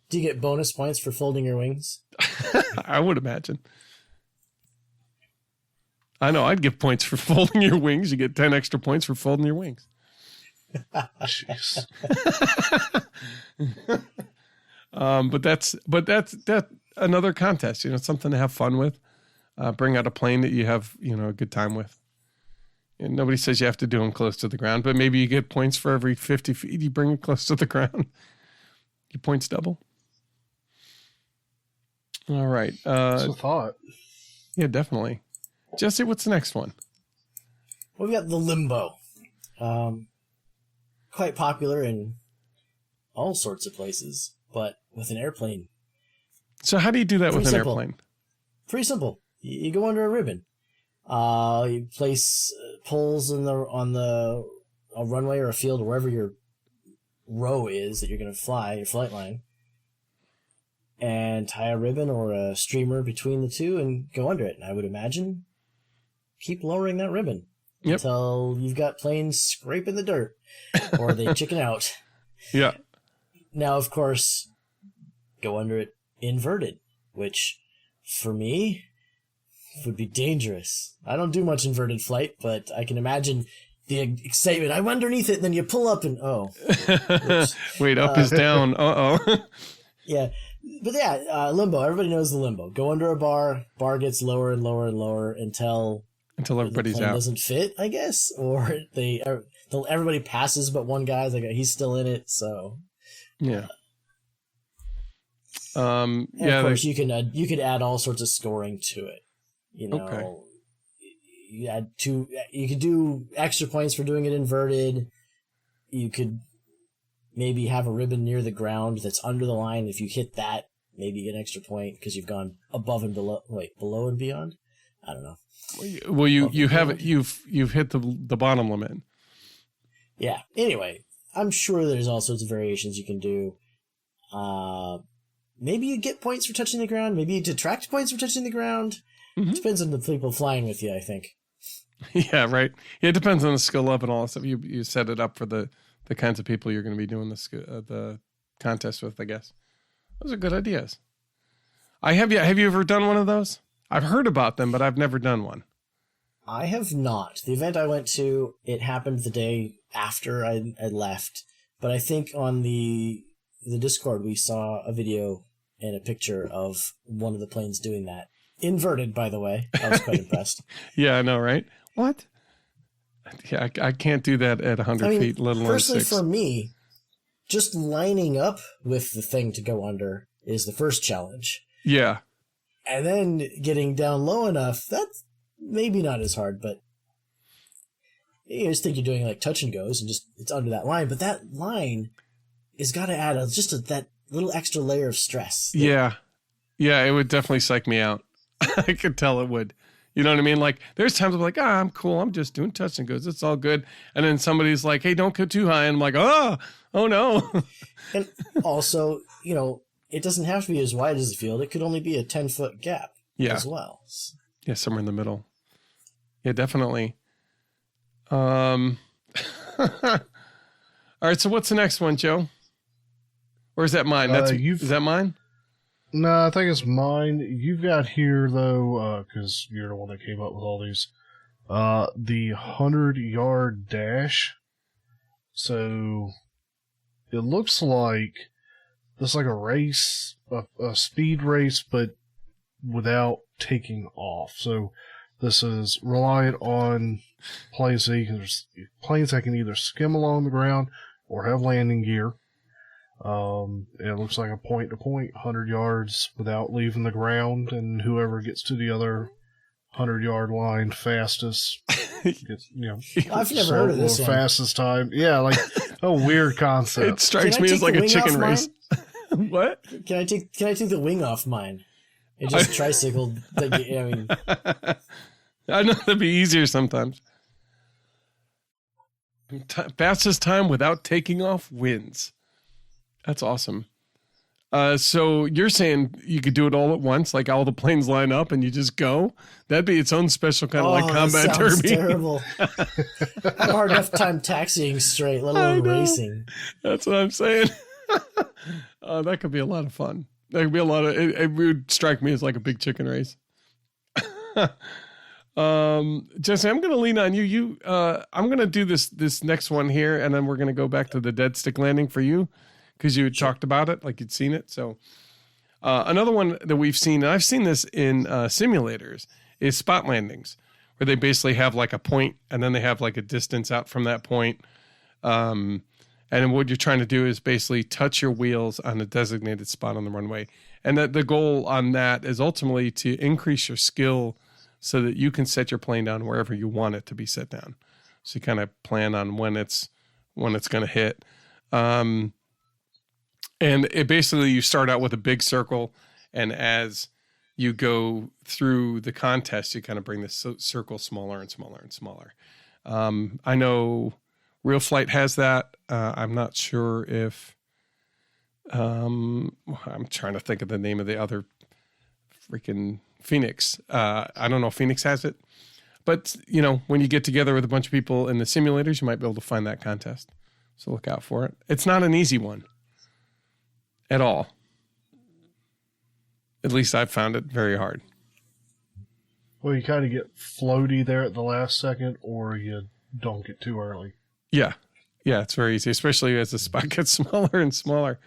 Do you get bonus points for folding your wings? I would imagine. I know. I'd give points for folding your wings. You get 10 extra points for folding your wings. Jeez. But that's another contest, something to have fun with. Bring out a plane that you have, a good time with. And nobody says you have to do them close to the ground, but maybe you get points for every 50 feet you bring it close to the ground. Your points double. All right. That's a thought. Yeah, definitely. Jesse, what's the next one? Well, we got the Limbo. Quite popular in all sorts of places, but with an airplane. So how do you do that with an airplane? Pretty simple. You go under a ribbon. You place poles on a runway or a field or wherever your row is that you're going to fly, your flight line, and tie a ribbon or a streamer between the two and go under it. And I would imagine keep lowering that ribbon until you've got planes scraping the dirt or they chicken out. Yeah. Now, of course, go under it inverted, which for me would be dangerous. I don't do much inverted flight, but I can imagine the excitement. I'm underneath it, and then you pull up and wait, up is down. Yeah. But yeah, limbo. Everybody knows the limbo. Go under a bar gets lower and lower and lower until everybody's the plane out. Doesn't fit, I guess, or everybody passes, but one guy's like he's still in it. So yeah. And of course, you could add all sorts of scoring to it. Okay. You could do extra points for doing it inverted. You could, maybe have a ribbon near the ground that's under the line. If you hit that, maybe you get an extra point because you've gone above and below. Wait, below and beyond? I don't know. Well, you've hit the bottom limit. Yeah. Anyway, I'm sure there's all sorts of variations you can do. Maybe you get points for touching the ground. Maybe you detract points for touching the ground. Mm-hmm. Depends on the people flying with you, I think. Yeah, right. Yeah, it depends on the skill level and all that stuff. You set it up for the kinds of people you're going to be doing the contest with, I guess. Those are good ideas. Have you ever done one of those? I've heard about them, but I've never done one. I have not. The event I went to, it happened the day after I left. But I think on the Discord, we saw a video and a picture of one of the planes doing that. Inverted, by the way. I was quite impressed. Yeah, I know, right? What? Yeah, I can't do that at 100 feet, let alone personally 6. For me, just lining up with the thing to go under is the first challenge. Yeah. And then getting down low enough, that's maybe not as hard, but you just think you're doing like touch and goes and just it's under that line. But that line has got to add that little extra layer of stress. Yeah. Yeah, it would definitely psych me out. I could tell it would. You know what I mean? Like, there's times I'm like, I'm cool. I'm just doing touch and goes. It's all good. And then somebody's like, hey, don't go too high. And I'm like, oh no. And also, it doesn't have to be as wide as the field. It could only be a 10-foot gap as well. Yeah, somewhere in the middle. Yeah, definitely. All right, so what's the next one, Joe? Or is that mine? Is that mine? No, I think it's mine. You've got here, though, because you're the one that came up with all these, the 100-yard dash. So it looks like it's like a race, a speed race, but without taking off. So this is reliant on planes that can either skim along the ground or have landing gear. It looks like a point-to-point, 100 yards without leaving the ground, and whoever gets to the other 100-yard line fastest gets, I've never heard of this one. Fastest time. Yeah, like a weird concept. It strikes me as like a chicken race. What? Can I take the wing off mine? It just tricycled. I know that'd be easier sometimes. Fastest time without taking off wins. That's awesome. So you're saying you could do it all at once, like all the planes line up and you just go? That'd be its own special kind of like combat derby. Terrible. I have a hard enough time taxiing straight, let alone racing. That's what I'm saying. That could be a lot of fun. That could be a lot of. It would strike me as like a big chicken race. Jesse, I'm going to lean on you. I'm going to do this next one here, and then we're going to go back to the dead stick landing for you. Because you had talked about it, like you'd seen it. So another one that we've seen, and I've seen this in simulators, is spot landings, where they basically have like a point, and then they have like a distance out from that point. And then what you're trying to do is basically touch your wheels on a designated spot on the runway. And the goal on that is ultimately to increase your skill so that you can set your plane down wherever you want it to be set down. So you kind of plan on when it's going to hit. And it basically, you start out with a big circle, and as you go through the contest, you kind of bring this circle smaller and smaller and smaller. I know Real Flight has that. I'm not sure if I'm trying to think of the name of the other freaking Phoenix. I don't know if Phoenix has it, but when you get together with a bunch of people in the simulators, you might be able to find that contest. So look out for it. It's not an easy one. At all. At least I've found it very hard. Well, you kind of get floaty there at the last second, or you don't get too early. Yeah. Yeah, it's very easy, especially as the spot gets smaller and smaller.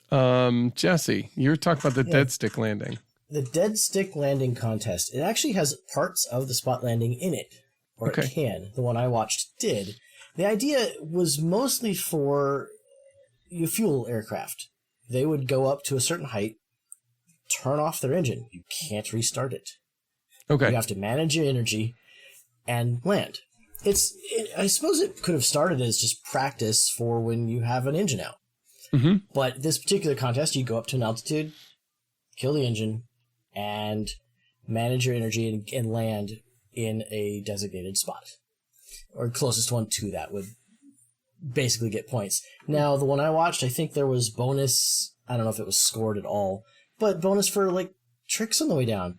Jesse, you were talking about the dead stick landing. The dead stick landing contest. It actually has parts of the spot landing in it. Or it can. The one I watched did. The idea was mostly for fuel aircraft. They would go up to a certain height, turn off their engine. You can't restart it. Okay. You have to manage your energy and land. I suppose it could have started as just practice for when you have an engine out. Mm-hmm. But this particular contest, you go up to an altitude, kill the engine, and manage your energy and land in a designated spot. Or closest one to that would basically get points. Now, the one I watched, I think there was bonus, I don't know if it was scored at all, but bonus for, like, tricks on the way down.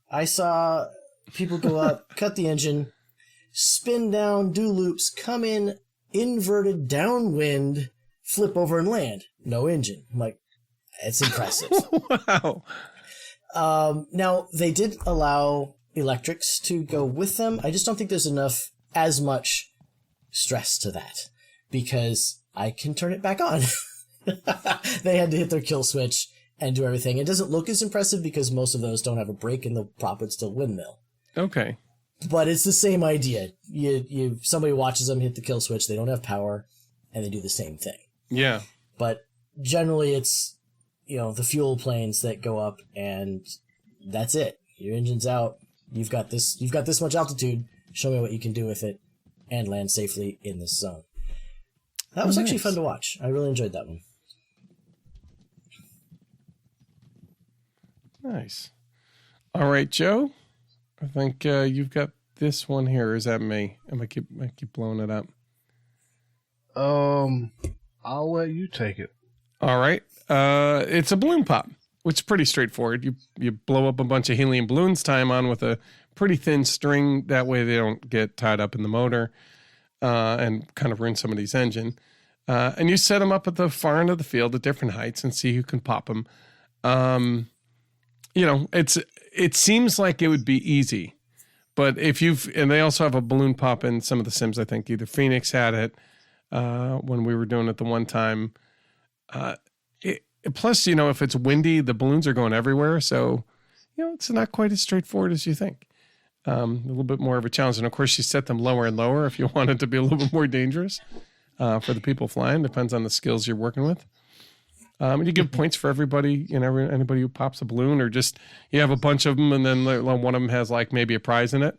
I saw people go up, cut the engine, spin down, do loops, come in, inverted downwind, flip over and land. No engine. I'm like, it's impressive. Wow. Now, they did allow electrics to go with them. I just don't think there's as much stress to that, because I can turn it back on. They had to hit their kill switch and do everything. It doesn't look as impressive because most of those don't have a brake and the prop would still windmill. Okay. But it's the same idea. Somebody watches them hit the kill switch, they don't have power, and they do the same thing. Yeah. But generally it's, the fuel planes that go up, and that's it. Your engine's out. You've got this much altitude. Show me what you can do with it and land safely in this zone. That was actually fun to watch. I really enjoyed that one. Nice. All right, Joe. I think you've got this one here. Is that me? I keep blowing it up. I'll let you take it. All right. It's a balloon pop, which is pretty straightforward. You blow up a bunch of helium balloons, tie them on with a pretty thin string. That way they don't get tied up in the motor and kind of ruin somebody's engine. And you set them up at the far end of the field at different heights and see who can pop them. It seems like it would be easy, but and they also have a balloon pop in some of the sims. I think either Phoenix had it when we were doing it the one time. Plus, if it's windy, the balloons are going everywhere. So, it's not quite as straightforward as you think. A little bit more of a challenge. And of course, you set them lower and lower if you want it to be a little bit more dangerous for the people flying. Depends on the skills you're working with. And you give points for everybody, anybody who pops a balloon, or just you have a bunch of them and then one of them has like maybe a prize in it.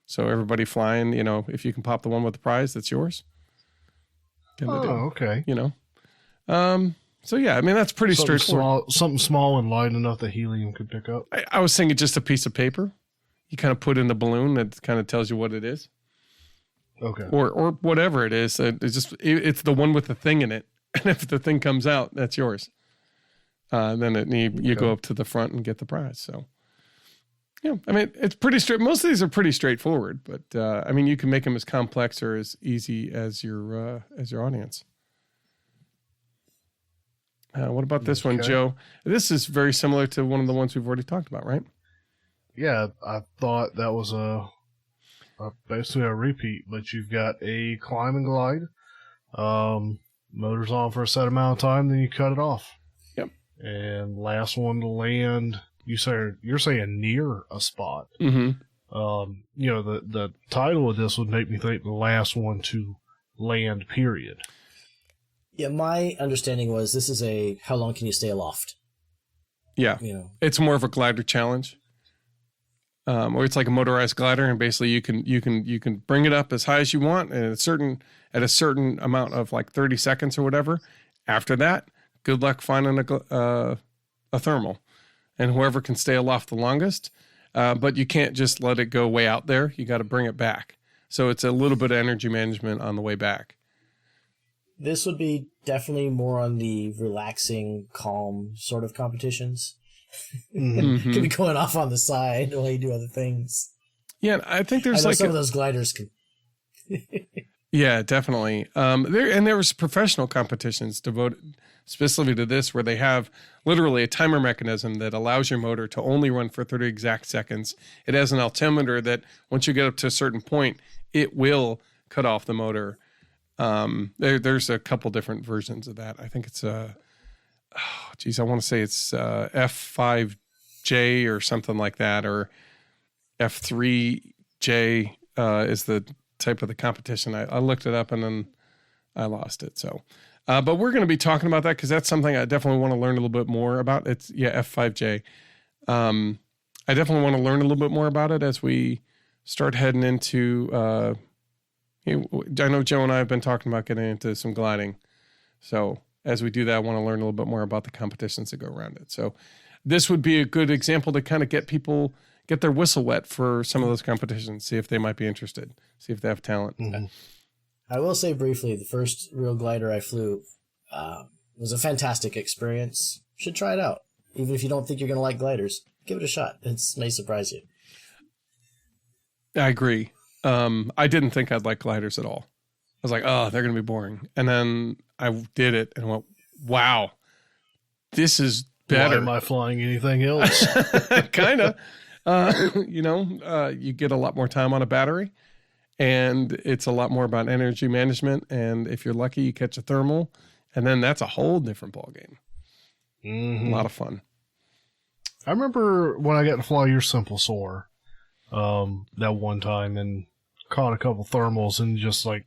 So everybody flying, if you can pop the one with the prize, that's yours. Okay. So yeah, that's pretty straightforward. Something small and light enough that helium could pick up. I was thinking just a piece of paper. You kind of put in the balloon that kind of tells you what it is. Okay. Or whatever it is. It's the one with the thing in it. And if the thing comes out, that's yours. Then you go up to the front and get the prize. So, it's pretty straight. Most of these are pretty straightforward, but you can make them as complex or as easy as your audience. What about this one, Joe? This is very similar to one of the ones we've already talked about, right? Yeah, I thought that was basically a repeat, but you've got a climb and glide. Motor's on for a set amount of time, then you cut it off. Yep. And last one to land, you're saying near a spot. Mm-hmm. The title of this would make me think the last one to land, period. Yeah, my understanding was this is how long can you stay aloft? Yeah. It's more of a glider challenge. Or it's like a motorized glider, and basically you can bring it up as high as you want and at a certain amount of like 30 seconds or whatever. After that, good luck finding a thermal, and whoever can stay aloft the longest. But you can't just let it go way out there. You got to bring it back. So it's a little bit of energy management on the way back. This would be definitely more on the relaxing, calm sort of competitions. Mm-hmm. Could be going off on the side while you do other things. Yeah, I think there's some of those gliders can. Yeah, definitely. There was professional competitions devoted specifically to this, where they have literally a timer mechanism that allows your motor to only run for 30 exact seconds. It has an altimeter that once you get up to a certain point, it will cut off the motor. There's a couple different versions of that. I think it's I want to say it's F5J or something like that, or F3J is the type of the competition. I looked it up and then I lost it. So, but we're going to be talking about that because that's something I definitely want to learn a little bit more about. It's F5J. I definitely want to learn a little bit more about it as we start heading into I know Joe and I have been talking about getting into some gliding. So as we do that, I want to learn a little bit more about the competitions that go around it. So this would be a good example to kind of get their whistle wet for some of those competitions, see if they might be interested, see if they have talent. Mm-hmm. I will say briefly, the first real glider I flew was a fantastic experience. Should try it out. Even if you don't think you're going to like gliders, give it a shot. It may surprise you. I agree. I didn't think I'd like gliders at all. I was like, oh, they're going to be boring. And then I did it and went, wow, this is better. Why am I flying anything else? Kind of. You get a lot more time on a battery, and it's a lot more about energy management. And if you're lucky, you catch a thermal, and then that's a whole different ballgame. Mm-hmm. A lot of fun. I remember when I got to fly your Simple Soar that one time and caught a couple thermals, and just like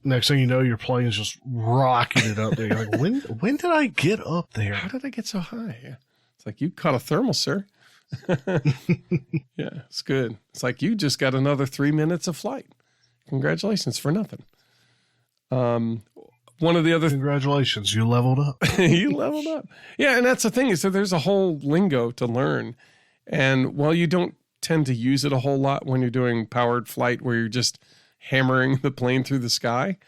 next thing you know, your plane's just rocking it up there. You're like, when did I get up there? How did I get so high? It's like, you caught a thermal, sir. Yeah, it's good. It's like, you just got another 3 minutes of flight. Congratulations for nothing. One of the other Congratulations, you leveled up. You leveled up. Yeah, and that's the thing, is that there's a whole lingo to learn. And while you don't tend to use it a whole lot when you're doing powered flight where you're just hammering the plane through the sky,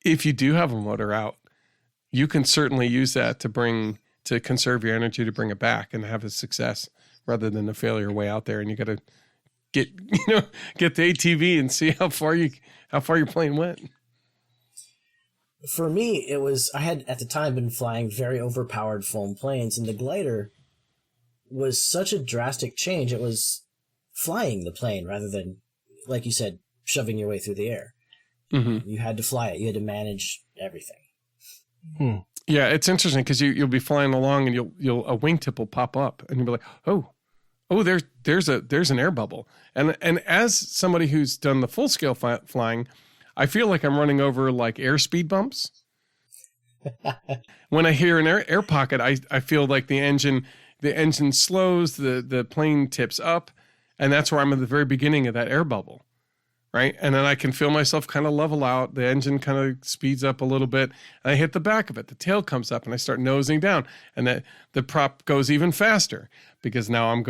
if you do have a motor out, you can certainly use that to conserve your energy, to bring it back and have a success rather than a failure way out there. And you got to get the ATV and see how far your plane went. For me, I had at the time been flying very overpowered foam planes, and the glider was such a drastic change. It was flying the plane rather than, like you said, shoving your way through the air. Mm-hmm. You had to fly it. You had to manage everything. Yeah, it's interesting because you'll be flying along and a wingtip will pop up and you'll be like, oh, there's an air bubble. And as somebody who's done the full scale flying, I feel like I'm running over like airspeed bumps. When I hear an air pocket, I feel like the engine slows, the plane tips up, and that's where I'm at the very beginning of that air bubble. Right. And then I can feel myself kind of level out. The engine kind of speeds up a little bit. And I hit the back of it. The tail comes up and I start nosing down. And the prop goes even faster because now I'm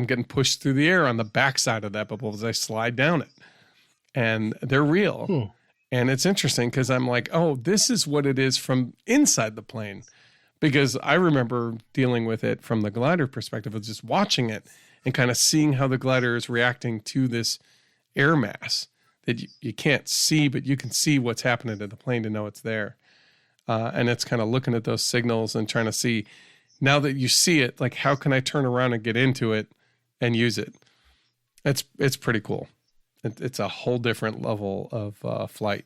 getting pushed through the air on the backside of that bubble as I slide down it. And they're real. And it's interesting because I'm like, oh, this is what it is from inside the plane. Because I remember dealing with it from the glider perspective of just watching it and kind of seeing how the glider is reacting to this air mass that you can't see, but you can see what's happening to the plane to know it's there. And it's kind of looking at those signals and trying to see, now that you see it, like, how can I turn around and get into it and use it? It's pretty cool. It's a whole different level of flight.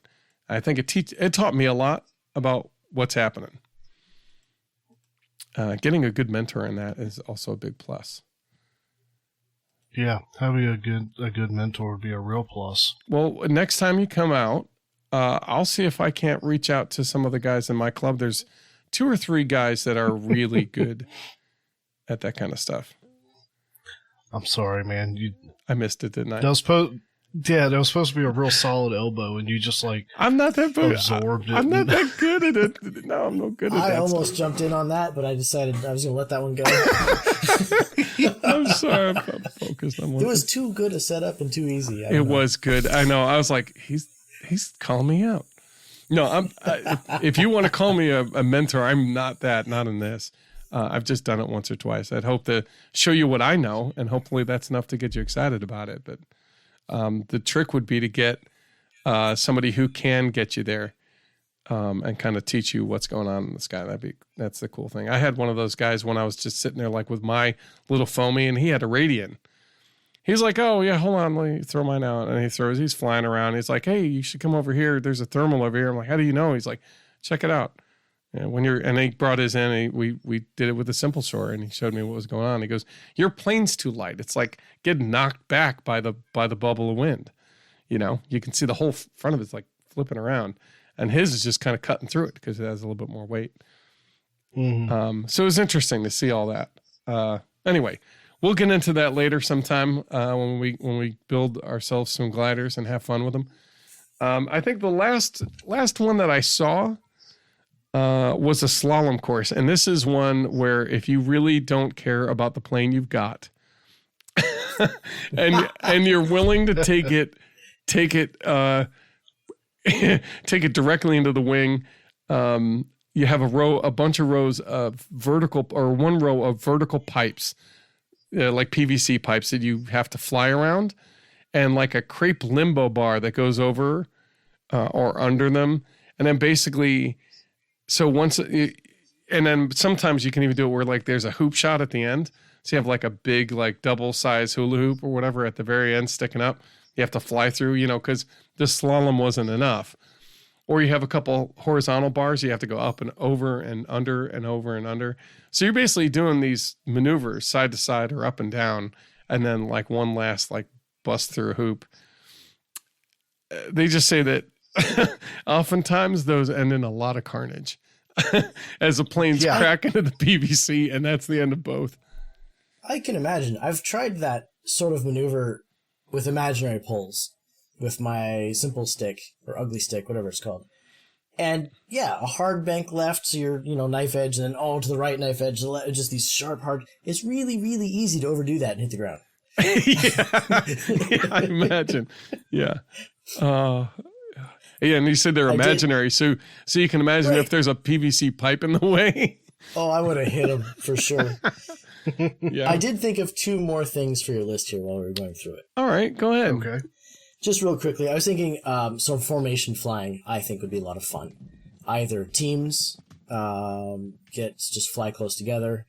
I think it taught me a lot about what's happening. Getting a good mentor in that is also a big plus. Yeah, having a good mentor would be a real plus. Well, next time you come out, I'll see if I can't reach out to some of the guys in my club. There's 2 or 3 guys that are really good at that kind of stuff. I'm sorry, man. I missed it, didn't I? That was supposed to be a real solid elbow, and you just like I'm not that absorbed it. I'm not that good at it. No, I'm no good at that. I almost jumped in on that, but I decided I was going to let that one go. I'm sorry. I'm focused on one. It was too good a setup and too easy. It was good. I know. I was like, he's calling me out. No, if you want to call me a mentor, I'm not that. Not in this. I've just done it once or twice. I'd hope to show you what I know, and hopefully that's enough to get you excited about it. But the trick would be to get somebody who can get you there and kind of teach you what's going on in the sky. That's the cool thing. I had one of those guys when I was just sitting there like with my little foamy, and he had a Radian. He's like, oh yeah, hold on, let me throw mine out. And he's flying around. He's like, hey, you should come over here. There's a thermal over here. I'm like, how do you know? He's like, check it out. And he brought his in, and we did it with a Simple Soar, and he showed me what was going on. He goes, your plane's too light. It's like getting knocked back by the bubble of wind. You can see the whole front of it's like flipping around, and his is just kind of cutting through it because it has a little bit more weight. Mm-hmm. So it was interesting to see all that. Anyway, we'll get into that later sometime when we build ourselves some gliders and have fun with them. I think the last one that I saw was a slalom course, and this is one where if you really don't care about the plane you've got, and you're willing to take it take it directly into the wing. You have a bunch of rows of vertical, or one row of vertical pipes, like PVC pipes that you have to fly around, and like a crepe limbo bar that goes over or under them. And then basically, and then sometimes you can even do it where like there's a hoop shot at the end. So you have like a big, like double size hula hoop or whatever at the very end sticking up. You have to fly through, because the slalom wasn't enough. Or you have a couple horizontal bars. You have to go up and over and under and over and under. So you're basically doing these maneuvers side to side or up and down. And then like one last like bust through a hoop. They just say that oftentimes those end in a lot of carnage as the planes crack into the PVC, and that's the end of both. I can imagine. I've tried that sort of maneuver with imaginary poles with my simple stick or ugly stick, whatever it's called. And yeah, a hard bank left, so you're, knife edge, and then to the right, knife edge, just these sharp, hard. It's really, really easy to overdo that and hit the ground. Yeah, I imagine. Yeah. And you said they're imaginary, so you can imagine if there's a PVC pipe in the way. Oh, I would have hit them for sure. Yeah. I did think of two more things for your list here while we were going through it. All right, go ahead. Okay. Just real quickly, I was thinking some formation flying I think would be a lot of fun. Either teams just fly close together.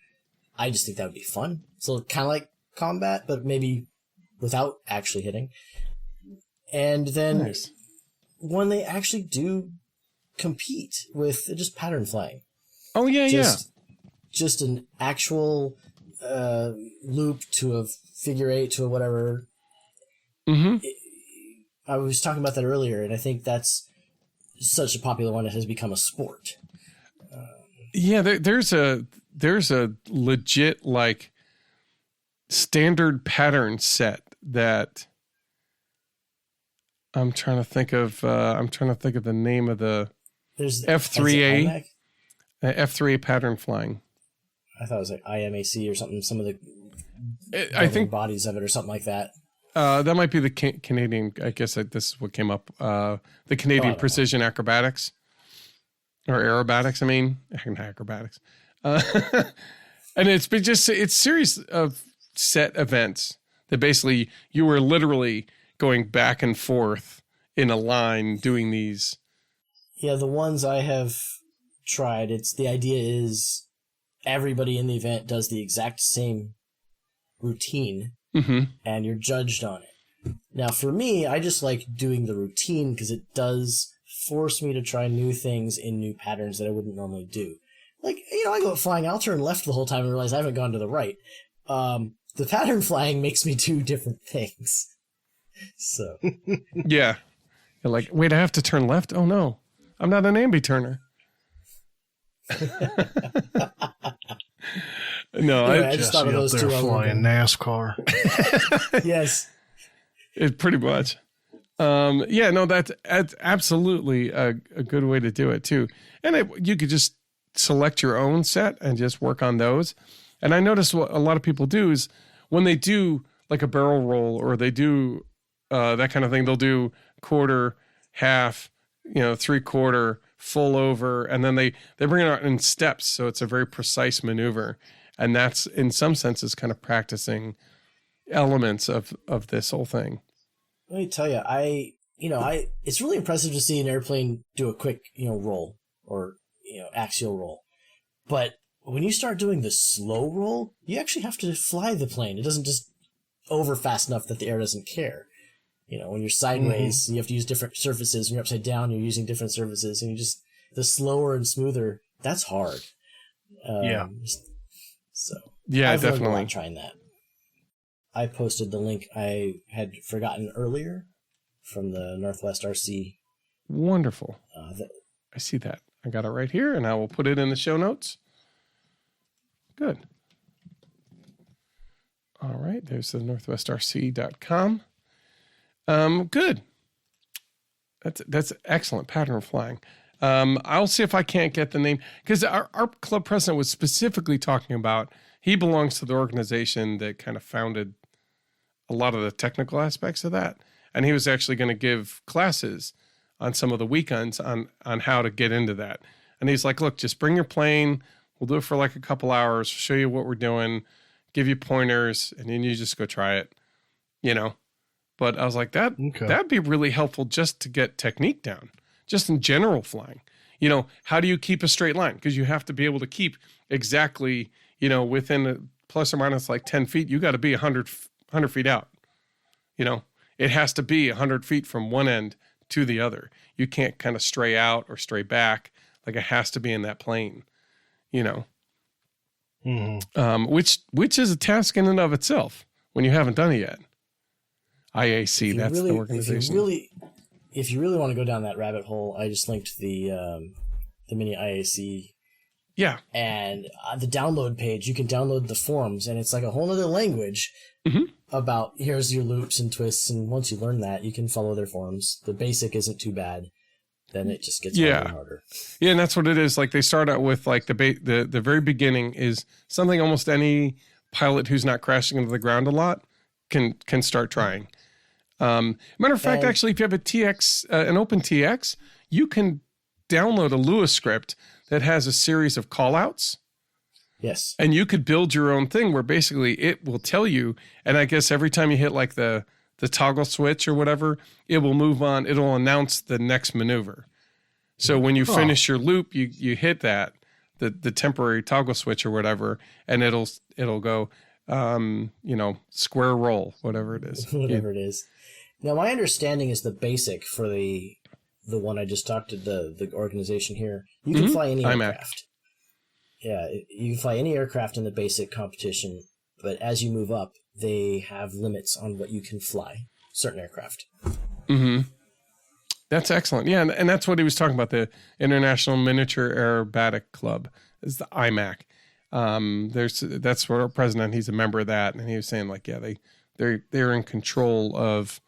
I just think that would be fun. So kind of like combat, but maybe without actually hitting. And then when they actually do compete with just pattern flying. Oh, yeah, Just an actual loop to a figure eight to a whatever. Mm-hmm. I was talking about that earlier, and I think that's such a popular one. It has become a sport. There's a legit like standard pattern set that I'm trying to think of. The name of the F3A. F3A pattern flying. I thought it was like IMAC or something. Some of the I think bodies of it or something like that. That might be the Canadian. I guess this is what came up. The Canadian Precision Acrobatics or Aerobatics. I mean, acrobatics. And it's series of set events that basically you were literally going back and forth in a line doing these. Yeah, the ones I have tried, the idea is everybody in the event does the exact same routine, and you're judged on it. Now, for me, I just like doing the routine because it does force me to try new things in new patterns that I wouldn't normally do. Like, I go flying, I'll turn left the whole time and realize I haven't gone to the right. The pattern flying makes me do different things. So. Yeah. You're like, wait, I have to turn left? Oh, no. I'm not an ambi-turner. No, anyway, I just thought of those two. Flying NASCAR. Yes. It pretty much. That's absolutely a good way to do it too. And you could just select your own set and just work on those. And I notice what a lot of people do is when they do like a barrel roll or they do that kind of thing, they'll do quarter, half, 3/4, full over, and then they bring it out in steps. So it's a very precise maneuver. And that's in some senses kind of practicing elements of this whole thing. Let me tell you, it's really impressive to see an airplane do a quick, roll or, axial roll. But when you start doing the slow roll, you actually have to fly the plane. It doesn't just over fast enough that the air doesn't care. When you're sideways, you have to use different surfaces. When you're upside down, you're using different surfaces. And the slower and smoother, that's hard. So I've learned a lot trying that. I posted the link I had forgotten earlier from the Northwest RC. Wonderful. I see that. I got it right here, and I will put it in the show notes. Good. All right. There's the northwestrc.com. Good. That's excellent pattern of flying. I'll see if I can't get the name, because our club president was specifically talking about, he belongs to the organization that kind of founded a lot of the technical aspects of that. And he was actually going to give classes on some of the weekends on how to get into that. And he's like, look, just bring your plane. We'll do it for like a couple hours, show you what we're doing, give you pointers, and then you just go try it, you know? But I was like, that'd be really helpful just to get technique down, just in general flying. You know, how do you keep a straight line? Because you have to be able to keep exactly, you know, within a plus or minus like 10 feet, you got to be 100 feet out. You know, it has to be 100 feet from one end to the other. You can't kind of stray out or stray back. Like it has to be in that plane, you know, which is a task in and of itself when you haven't done it yet. IAC, that's really, the organization. If you really want to go down that rabbit hole, I just linked the mini IAC. Yeah. And the download page, you can download the forms, and it's like a whole other language about here's your loops and twists. And once you learn that, you can follow their forms. The basic isn't too bad. Then it just gets harder and harder. Yeah, and that's what it is. Like they start out with like the very beginning is something almost any pilot who's not crashing into the ground a lot can start trying. Matter of fact, actually, if you have an open TX, you can download a Lua script that has a series of callouts. Yes. And you could build your own thing where basically it will tell you, and I guess every time you hit like the toggle switch or whatever, it will move on. It'll announce the next maneuver. So when you finish your loop, you hit that, the temporary toggle switch or whatever, and it'll go, you know, square roll, whatever it is. Whatever it is. Now, my understanding is the basic for the one I just talked to the organization here. You can fly any aircraft. Yeah, you can fly any aircraft in the basic competition, but as you move up, they have limits on what you can fly, certain aircraft. Mm-hmm. That's excellent. Yeah, and that's what he was talking about, the International Miniature Aerobatic Club, is the IMAC. That's what our president, he's a member of that, and he was saying like, yeah, they're in control of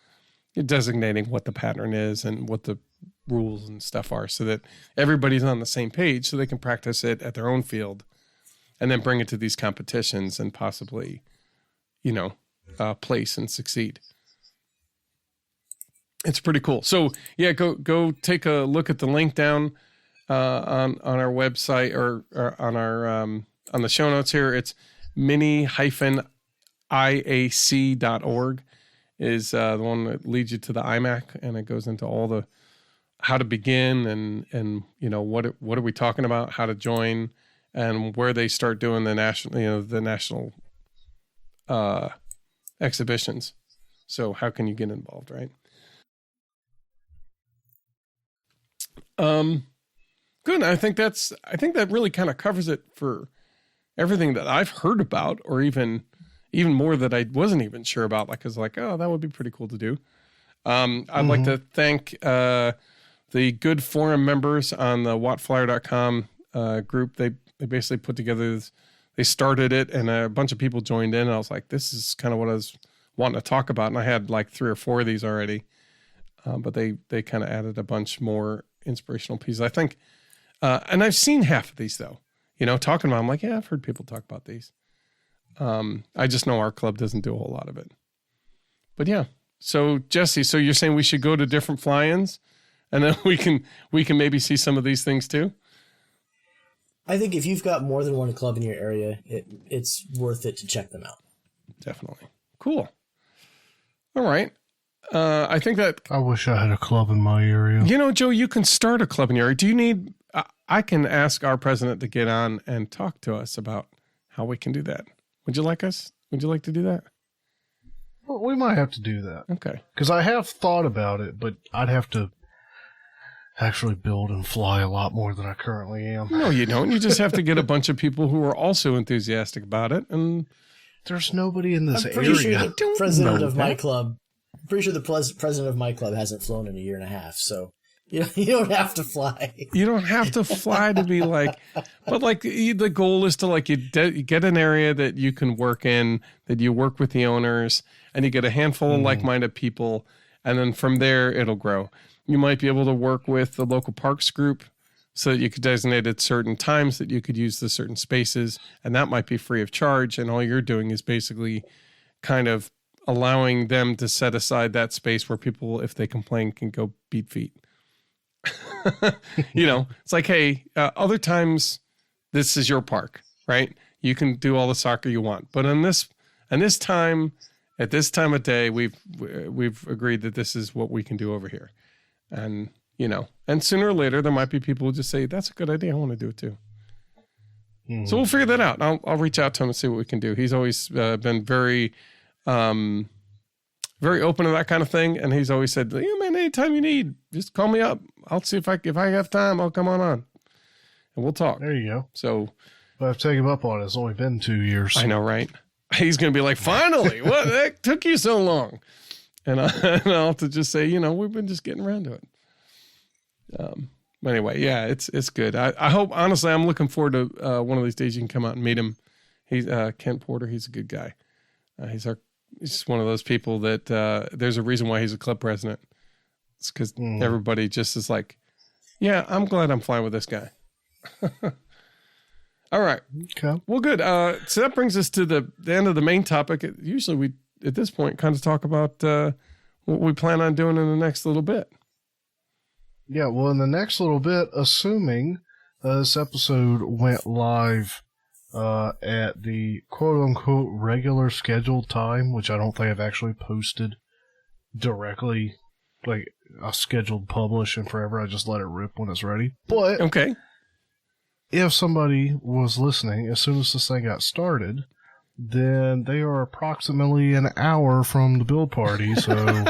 designating what the pattern is and what the rules and stuff are, so that everybody's on the same page, so they can practice it at their own field, and then bring it to these competitions and possibly, you know, place and succeed. It's pretty cool. So yeah, go take a look at the link down on our website or on our on the show notes here. It's mini-iac.org is the one that leads you to the IMAC, and it goes into all the how to begin and you know what are we talking about, how to join, and where they start doing the national exhibitions. So how can you get involved, right? Good. I think that really kind of covers it for everything that I've heard about, or even more that I wasn't even sure about. Like, I was like, oh, that would be pretty cool to do. I'd like to thank the good forum members on the wattflyer.com group. They basically put together this, they started it, and a bunch of people joined in, and I was like, this is kind of what I was wanting to talk about. And I had like 3 or 4 of these already. But they kind of added a bunch more inspirational pieces, I think. And I've seen half of these though, you know, talking about, I'm like, yeah, I've heard people talk about these. I just know our club doesn't do a whole lot of it, but yeah. So Jesse, so you're saying we should go to different fly-ins, and then we can maybe see some of these things too? I think if you've got more than one club in your area, it's worth it to check them out. Definitely. Cool. All right. I think that I wish I had a club in my area. You know, Joe, you can start a club in your area. Do you need, I can ask our president to get on and talk to us about how we can do that. Would you like to do that? Well, we might have to do that. Okay. Because I have thought about it, but I'd have to actually build and fly a lot more than I currently am. No, you don't. You just have to get a bunch of people who are also enthusiastic about it. And there's nobody in this area. Pretty sure the president of my club hasn't flown in a year and a half. So You don't have to fly. You don't have to fly to be like, but like the goal is to like you get an area that you can work in, that you work with the owners, and you get a handful of like-minded people, and then from there it'll grow. You might be able to work with the local parks group so that you could designate at certain times that you could use the certain spaces, and that might be free of charge. And all you're doing is basically kind of allowing them to set aside that space where people, if they complain, can go beat feet. It's like, hey, other times this is your park, right? You can do all the soccer you want, but at this time of day, we've agreed that this is what we can do over here. And, and sooner or later, there might be people who just say, that's a good idea. I want to do it too. So we'll figure that out. I'll reach out to him and see what we can do. He's always been very, very open to that kind of thing. And he's always said, yeah, man, anytime you need, just call me up. I'll see if I have time, I'll come on and we'll talk. There you go. So I've taken him up on it. It's only been 2 years. I know, right? He's going to be like, finally, what the heck took you so long? And I'll have to just say, we've been just getting around to it. But anyway, yeah, it's good. I hope, honestly, I'm looking forward to one of these days you can come out and meet him. He's Kent Porter. He's a good guy. He's just one of those people that there's a reason why he's a club president. It's because everybody just is like, yeah, I'm glad I'm flying with this guy. All right. Okay. Well, good. So that brings us to the end of the main topic. Usually we, at this point, kind of talk about what we plan on doing in the next little bit. Yeah, well, in the next little bit, assuming this episode went live at the quote-unquote regular scheduled time, which I don't think I've actually posted directly, like a scheduled publish and forever. I just let it rip when it's ready. But okay, if somebody was listening as soon as this thing got started, then they are approximately an hour from the build party, so...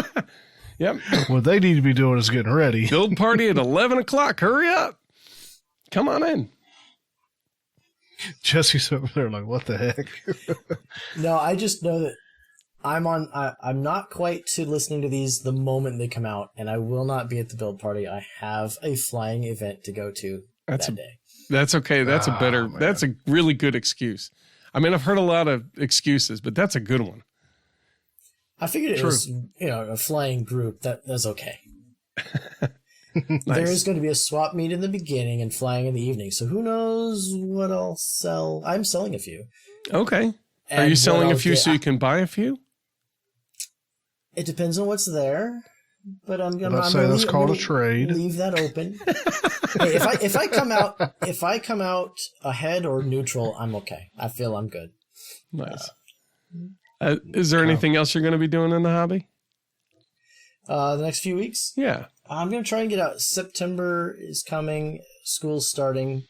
Yep. What they need to be doing is getting ready. Build party at 11 o'clock. Hurry up. Come on in. Jesse's over there like, what the heck? No, I just know that I'm not quite to listening to these the moment they come out, and I will not be at the build party. I have a flying event to go to that day. That's okay. That's that's a really good excuse. I mean, I've heard a lot of excuses, but that's a good one. I figured it was, a flying group. That's okay. Nice. There is going to be a swap meet in the beginning and flying in the evening. So who knows what I'll sell? I'm selling a few. Okay. Are you selling a few so you can buy a few? It depends on what's there. But I'm going to say that's called a trade. Leave that open. Hey, if I come out ahead or neutral, I'm okay. I feel I'm good. Nice. Is there anything else you're going to be doing in the hobby? The next few weeks? Yeah. I'm going to try and get out. September is coming. School's starting.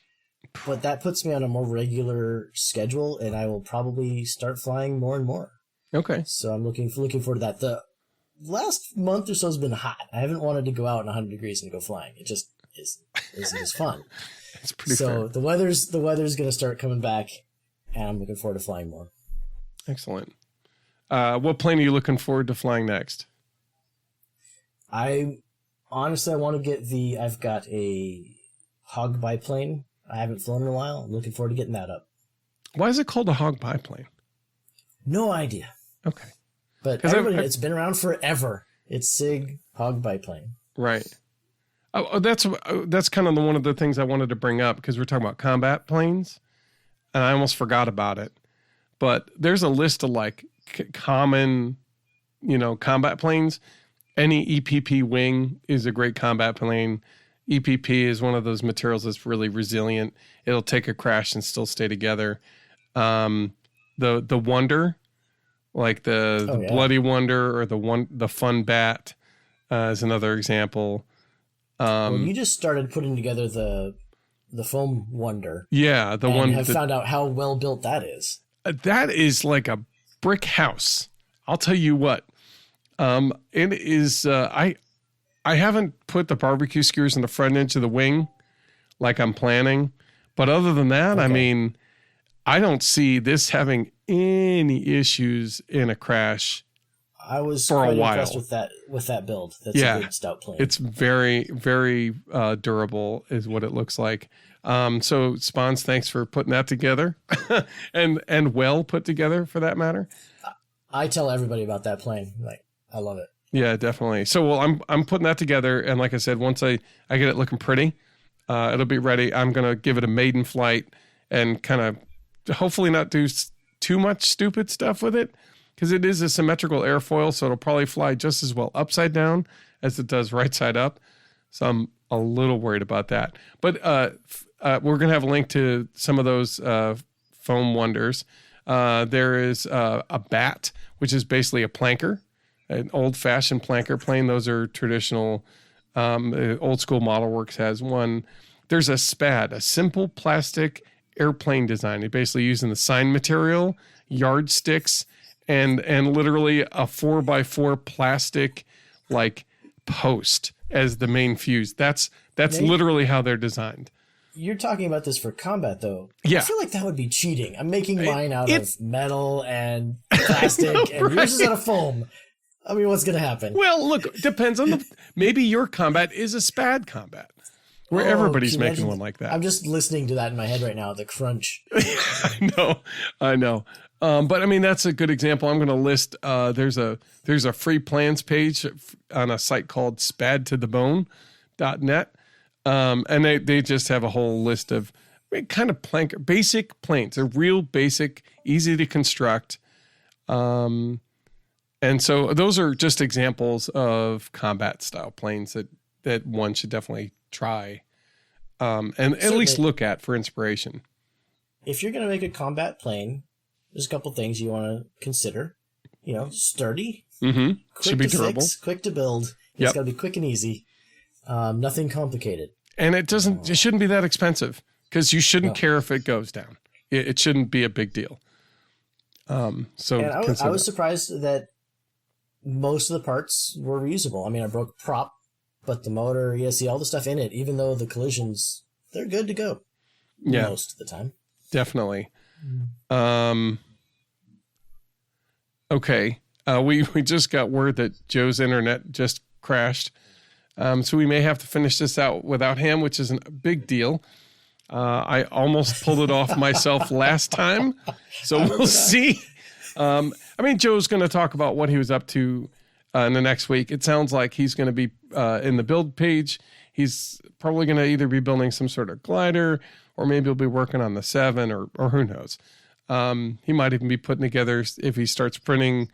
But that puts me on a more regular schedule, and I will probably start flying more and more. Okay. So I'm looking forward to that. The last month or so has been hot. I haven't wanted to go out in 100 degrees and go flying. It just isn't as fun. It's pretty fair. So the weather's going to start coming back, and I'm looking forward to flying more. Excellent. What plane are you looking forward to flying next? I want to I've got a hog biplane. I haven't flown in a while. I'm looking forward to getting that up. Why is it called a hog biplane? No idea. Okay. But it's been around forever. It's SIG hog biplane. Right. Oh, that's kind of one of the things I wanted to bring up because we're talking about combat planes, and I almost forgot about it. But there's a list of like common, combat planes. Any EPP wing is a great combat plane. EPP is one of those materials that's really resilient. It'll take a crash and still stay together. The Wonder, like the Bloody Wonder or the Fun Bat is another example. You just started putting together the foam Wonder. Yeah, found out how well built that is. That is like a brick house. I'll tell you what. It is. I haven't put the barbecue skewers in the front edge of the wing like I'm planning, but other than that, I mean, I don't see this having any issues in a crash I was for quite a while. impressed with that build. That's a good stout plane. It's very, very durable is what it looks like. So Spawns, thanks for putting that together and well put together for that matter. I tell everybody about that plane. Like, I love it. Yeah, definitely. So, well, I'm putting that together. And like I said, once I get it looking pretty, it'll be ready. I'm going to give it a maiden flight and kind of hopefully not do too much stupid stuff with it, because it is a symmetrical airfoil. So it'll probably fly just as well upside down as it does right side up. So I'm a little worried about that. But we're going to have a link to some of those foam wonders. There is a bat, which is basically a planker, an old-fashioned planker plane. Those are traditional. Old School Model Works has one. There's a Spad, a simple plastic airplane design. You're basically using the sign material, yardsticks, and literally a 4x4 plastic like post as the main fuse. That's literally how they're designed. You're talking about this for combat, though. Yeah. I feel like that would be cheating. I'm making mine out of metal and plastic, and yours is out of foam. I mean, what's going to happen? Well, look, depends on maybe your combat is a Spad combat, where everybody's making one like that. I'm just listening to that in my head right now, the crunch. I know. But I mean, that's a good example. I'm going to list, there's a free plans page on a site called spadtothebone.net. And they just have a whole list of kind of basic planes. They're real basic, easy to construct. And so those are just examples of combat style planes that one should definitely try and at least look at for inspiration. If you're going to make a combat plane, there's a couple things you want to consider. Sturdy, quick should be durable, quick to build. It's got to be quick and easy. Nothing complicated. And it shouldn't be that expensive, because you shouldn't care if it goes down. It shouldn't be a big deal. I was surprised that most of the parts were reusable. I mean, I broke a prop, but the motor, ESC, all the stuff in it, even though the collisions, they're good to go. Yeah. Most of the time. Definitely. Okay. We just got word that Joe's internet just crashed. So we may have to finish this out without him, which is a big deal. I almost pulled it off myself last time, so we'll see. I mean, Joe's going to talk about what he was up to in the next week. It sounds like he's going to be in the build page. He's probably going to either be building some sort of glider, or maybe he'll be working on the 7, or who knows. He might even be putting together, if he starts printing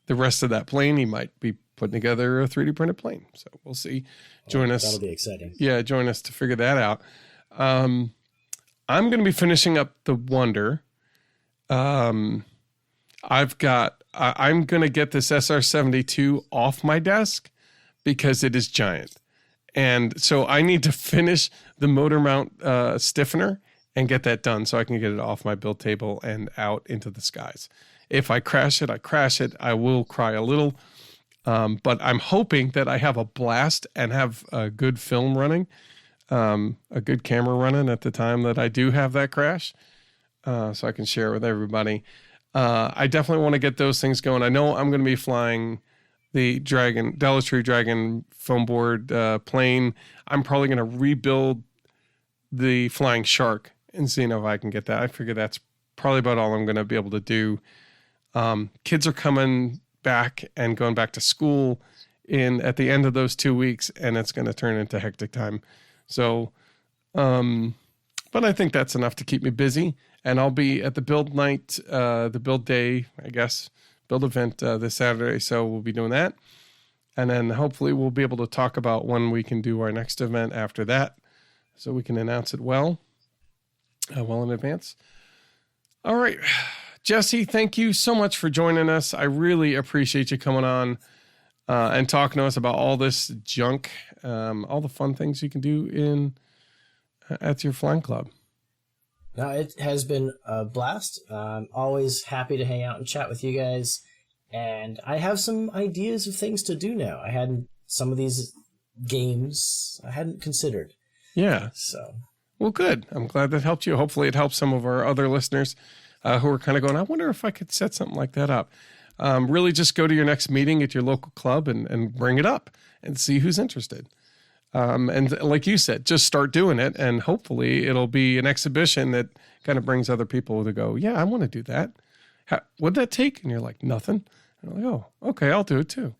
the rest of that plane, he might be putting together a 3D printed plane. So we'll see. Join us. That'll be exciting. Yeah, join us to figure that out. I'm going to be finishing up the Wonder. I'm going to get this SR-72 off my desk because it is giant. And so I need to finish the motor mount stiffener and get that done so I can get it off my build table and out into the skies. If I crash it, I crash it. I will cry a little. But I'm hoping that I have a blast and have a good film running, a good camera running at the time that I do have that crash, so I can share with everybody. I definitely want to get those things going. I know I'm going to be flying the Dollar Tree Dragon foam board plane. I'm probably going to rebuild the Flying Shark and seeing if I can get that. I figure that's probably about all I'm going to be able to do. Kids are coming back and going back to school at the end of those 2 weeks, and it's going to turn into hectic time. So, but I think that's enough to keep me busy, and I'll be at the build night, the build day, I guess, build event this Saturday. So we'll be doing that. And then hopefully we'll be able to talk about when we can do our next event after that, so we can announce it well in advance. All right. Jesse, thank you so much for joining us. I really appreciate you coming on and talking to us about all this junk, all the fun things you can do at your flying club. No, it has been a blast. I'm always happy to hang out and chat with you guys. And I have some ideas of things to do now. Some of these games I hadn't considered. Yeah. So. Well, good. I'm glad that helped you. Hopefully it helps some of our other listeners who are kind of going, I wonder if I could set something like that up. Really just go to your next meeting at your local club and bring it up and see who's interested. And like you said, just start doing it, and hopefully it'll be an exhibition that kind of brings other people to go, yeah, I want to do that. What'd that take? And you're like, nothing. And I'm like, oh, okay, I'll do it too.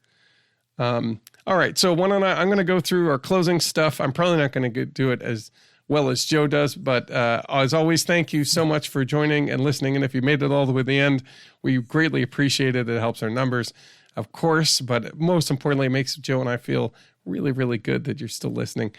All right, so I'm going to go through our closing stuff. I'm probably not going to do it as well as Joe does, but as always, thank you so much for joining and listening. And if you made it all the way to the end, we greatly appreciate it. It helps our numbers, of course, but most importantly, it makes Joe and I feel really, really good that you're still listening.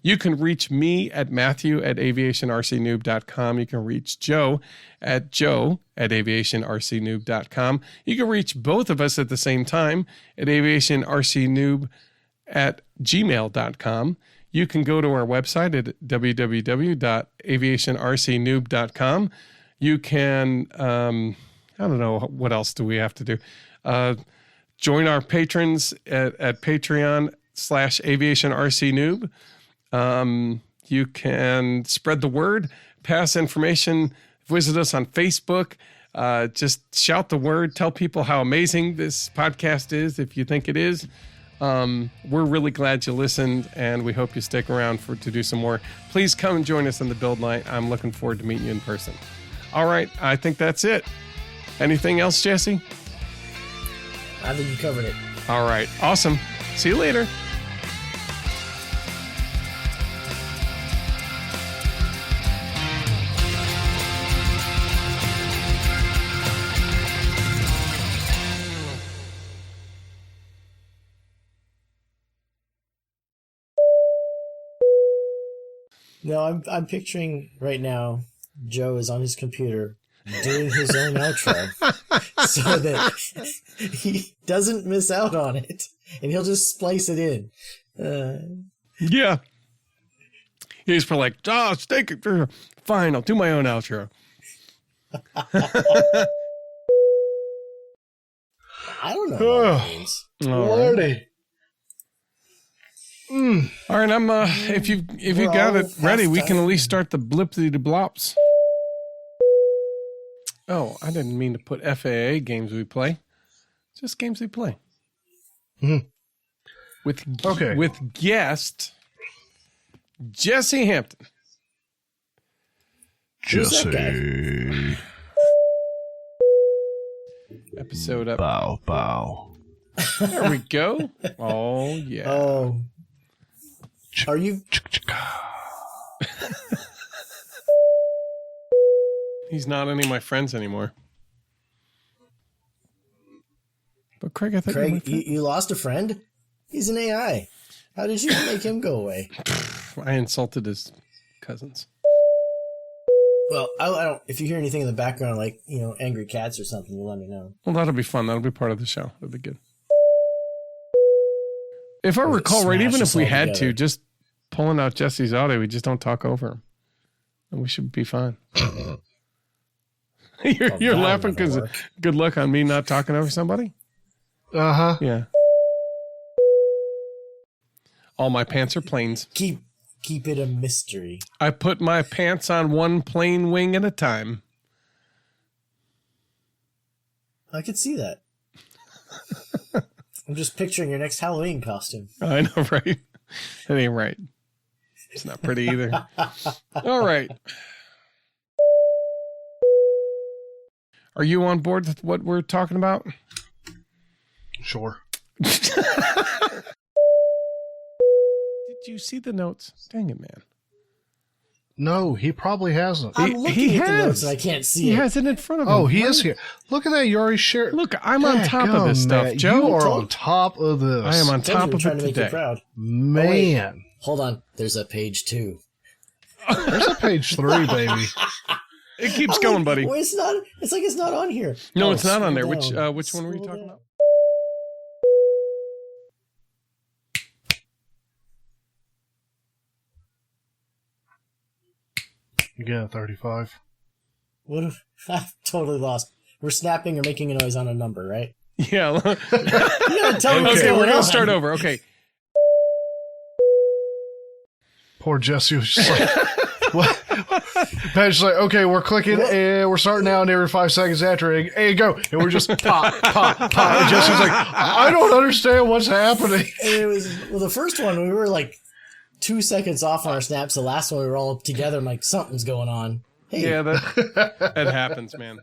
You can reach me at Matthew@aviationrcnoob.com. You can reach Joe at aviationrcnoob.com. You can reach both of us at the same time at aviationrcnoob@gmail.com. You can go to our website at www.aviationrcnoob.com. You can, I don't know, what else do we have to do? Join our patrons at Patreon/aviationrcnoob. You can spread the word, pass information, visit us on Facebook. Just shout the word, tell people how amazing this podcast is if you think it is. We're really glad you listened, and we hope you stick around to do some more. Please come and join us on the build night. I'm looking forward to meeting you in person. All right, I think that's it. Anything else, Jesse? I think you covered it. All right, awesome. See you later. No, I'm picturing right now Joe is on his computer doing his own outro so that he doesn't miss out on it, and he'll just splice it in. Yeah. He's probably like, oh, steak. Fine, I'll do my own outro. I don't know what that means. Lordy. All right, I'm if you got it ready, we can at least start the blipsy de blops. Oh, I didn't mean to put FAA games we play. Just games we play. Mm-hmm. With guest Jesse Hampton. Jesse. Episode up. Bow. There we go. Oh yeah. Oh. Are you? He's not any of my friends anymore. But Craig, I think Craig, you lost a friend? He's an AI. How did you make him go away? I insulted his cousins. Well, I don't. If you hear anything in the background, like angry cats or something, you let me know. Well, that'll be fun. That'll be part of the show. That'll be good. If I recall right, even if we had to, just pulling out Jesse's audio, we just don't talk over him, and we should be fine. You're laughing because good luck on me not talking over somebody. Uh-huh. Yeah. All my pants are planes. Keep it a mystery. I put my pants on one plane wing at a time. I could see that. I'm just picturing your next Halloween costume. I know, right? It ain't right. It's not pretty either. All right. Are you on board with what we're talking about? Sure. Did you see the notes? Dang it, man. No, he probably hasn't. I'm looking at the notes and I can't see it. He has it in front of him. Oh, he is here. Look at that. You already shared. Look, I'm on top of this stuff, man. Joe. You are on top of this. I am on top of trying it to make you today. proud. Man. Hold on. There's a page 2. There's a page 3, baby. It keeps going, buddy. Well, it's not. It's like it's not on here. No, it's not on there. Down. Which one were you talking about? You got 35. What? I've totally lost. We're snapping or making a noise on a number, right? Yeah. You gotta tell me what's Okay, going we're gonna on. start over. Okay. Poor Jesse was just like, Pat's like, okay, we're clicking and we're starting now, and every 5 seconds after, hey, go. And we're just pop, pop, pop. And Jesse's like, I don't understand what's happening. And it was, the first one, we were like 2 seconds off on our snaps. The last one, we were all together. I'm like, something's going on. Hey. Yeah, that happens, man.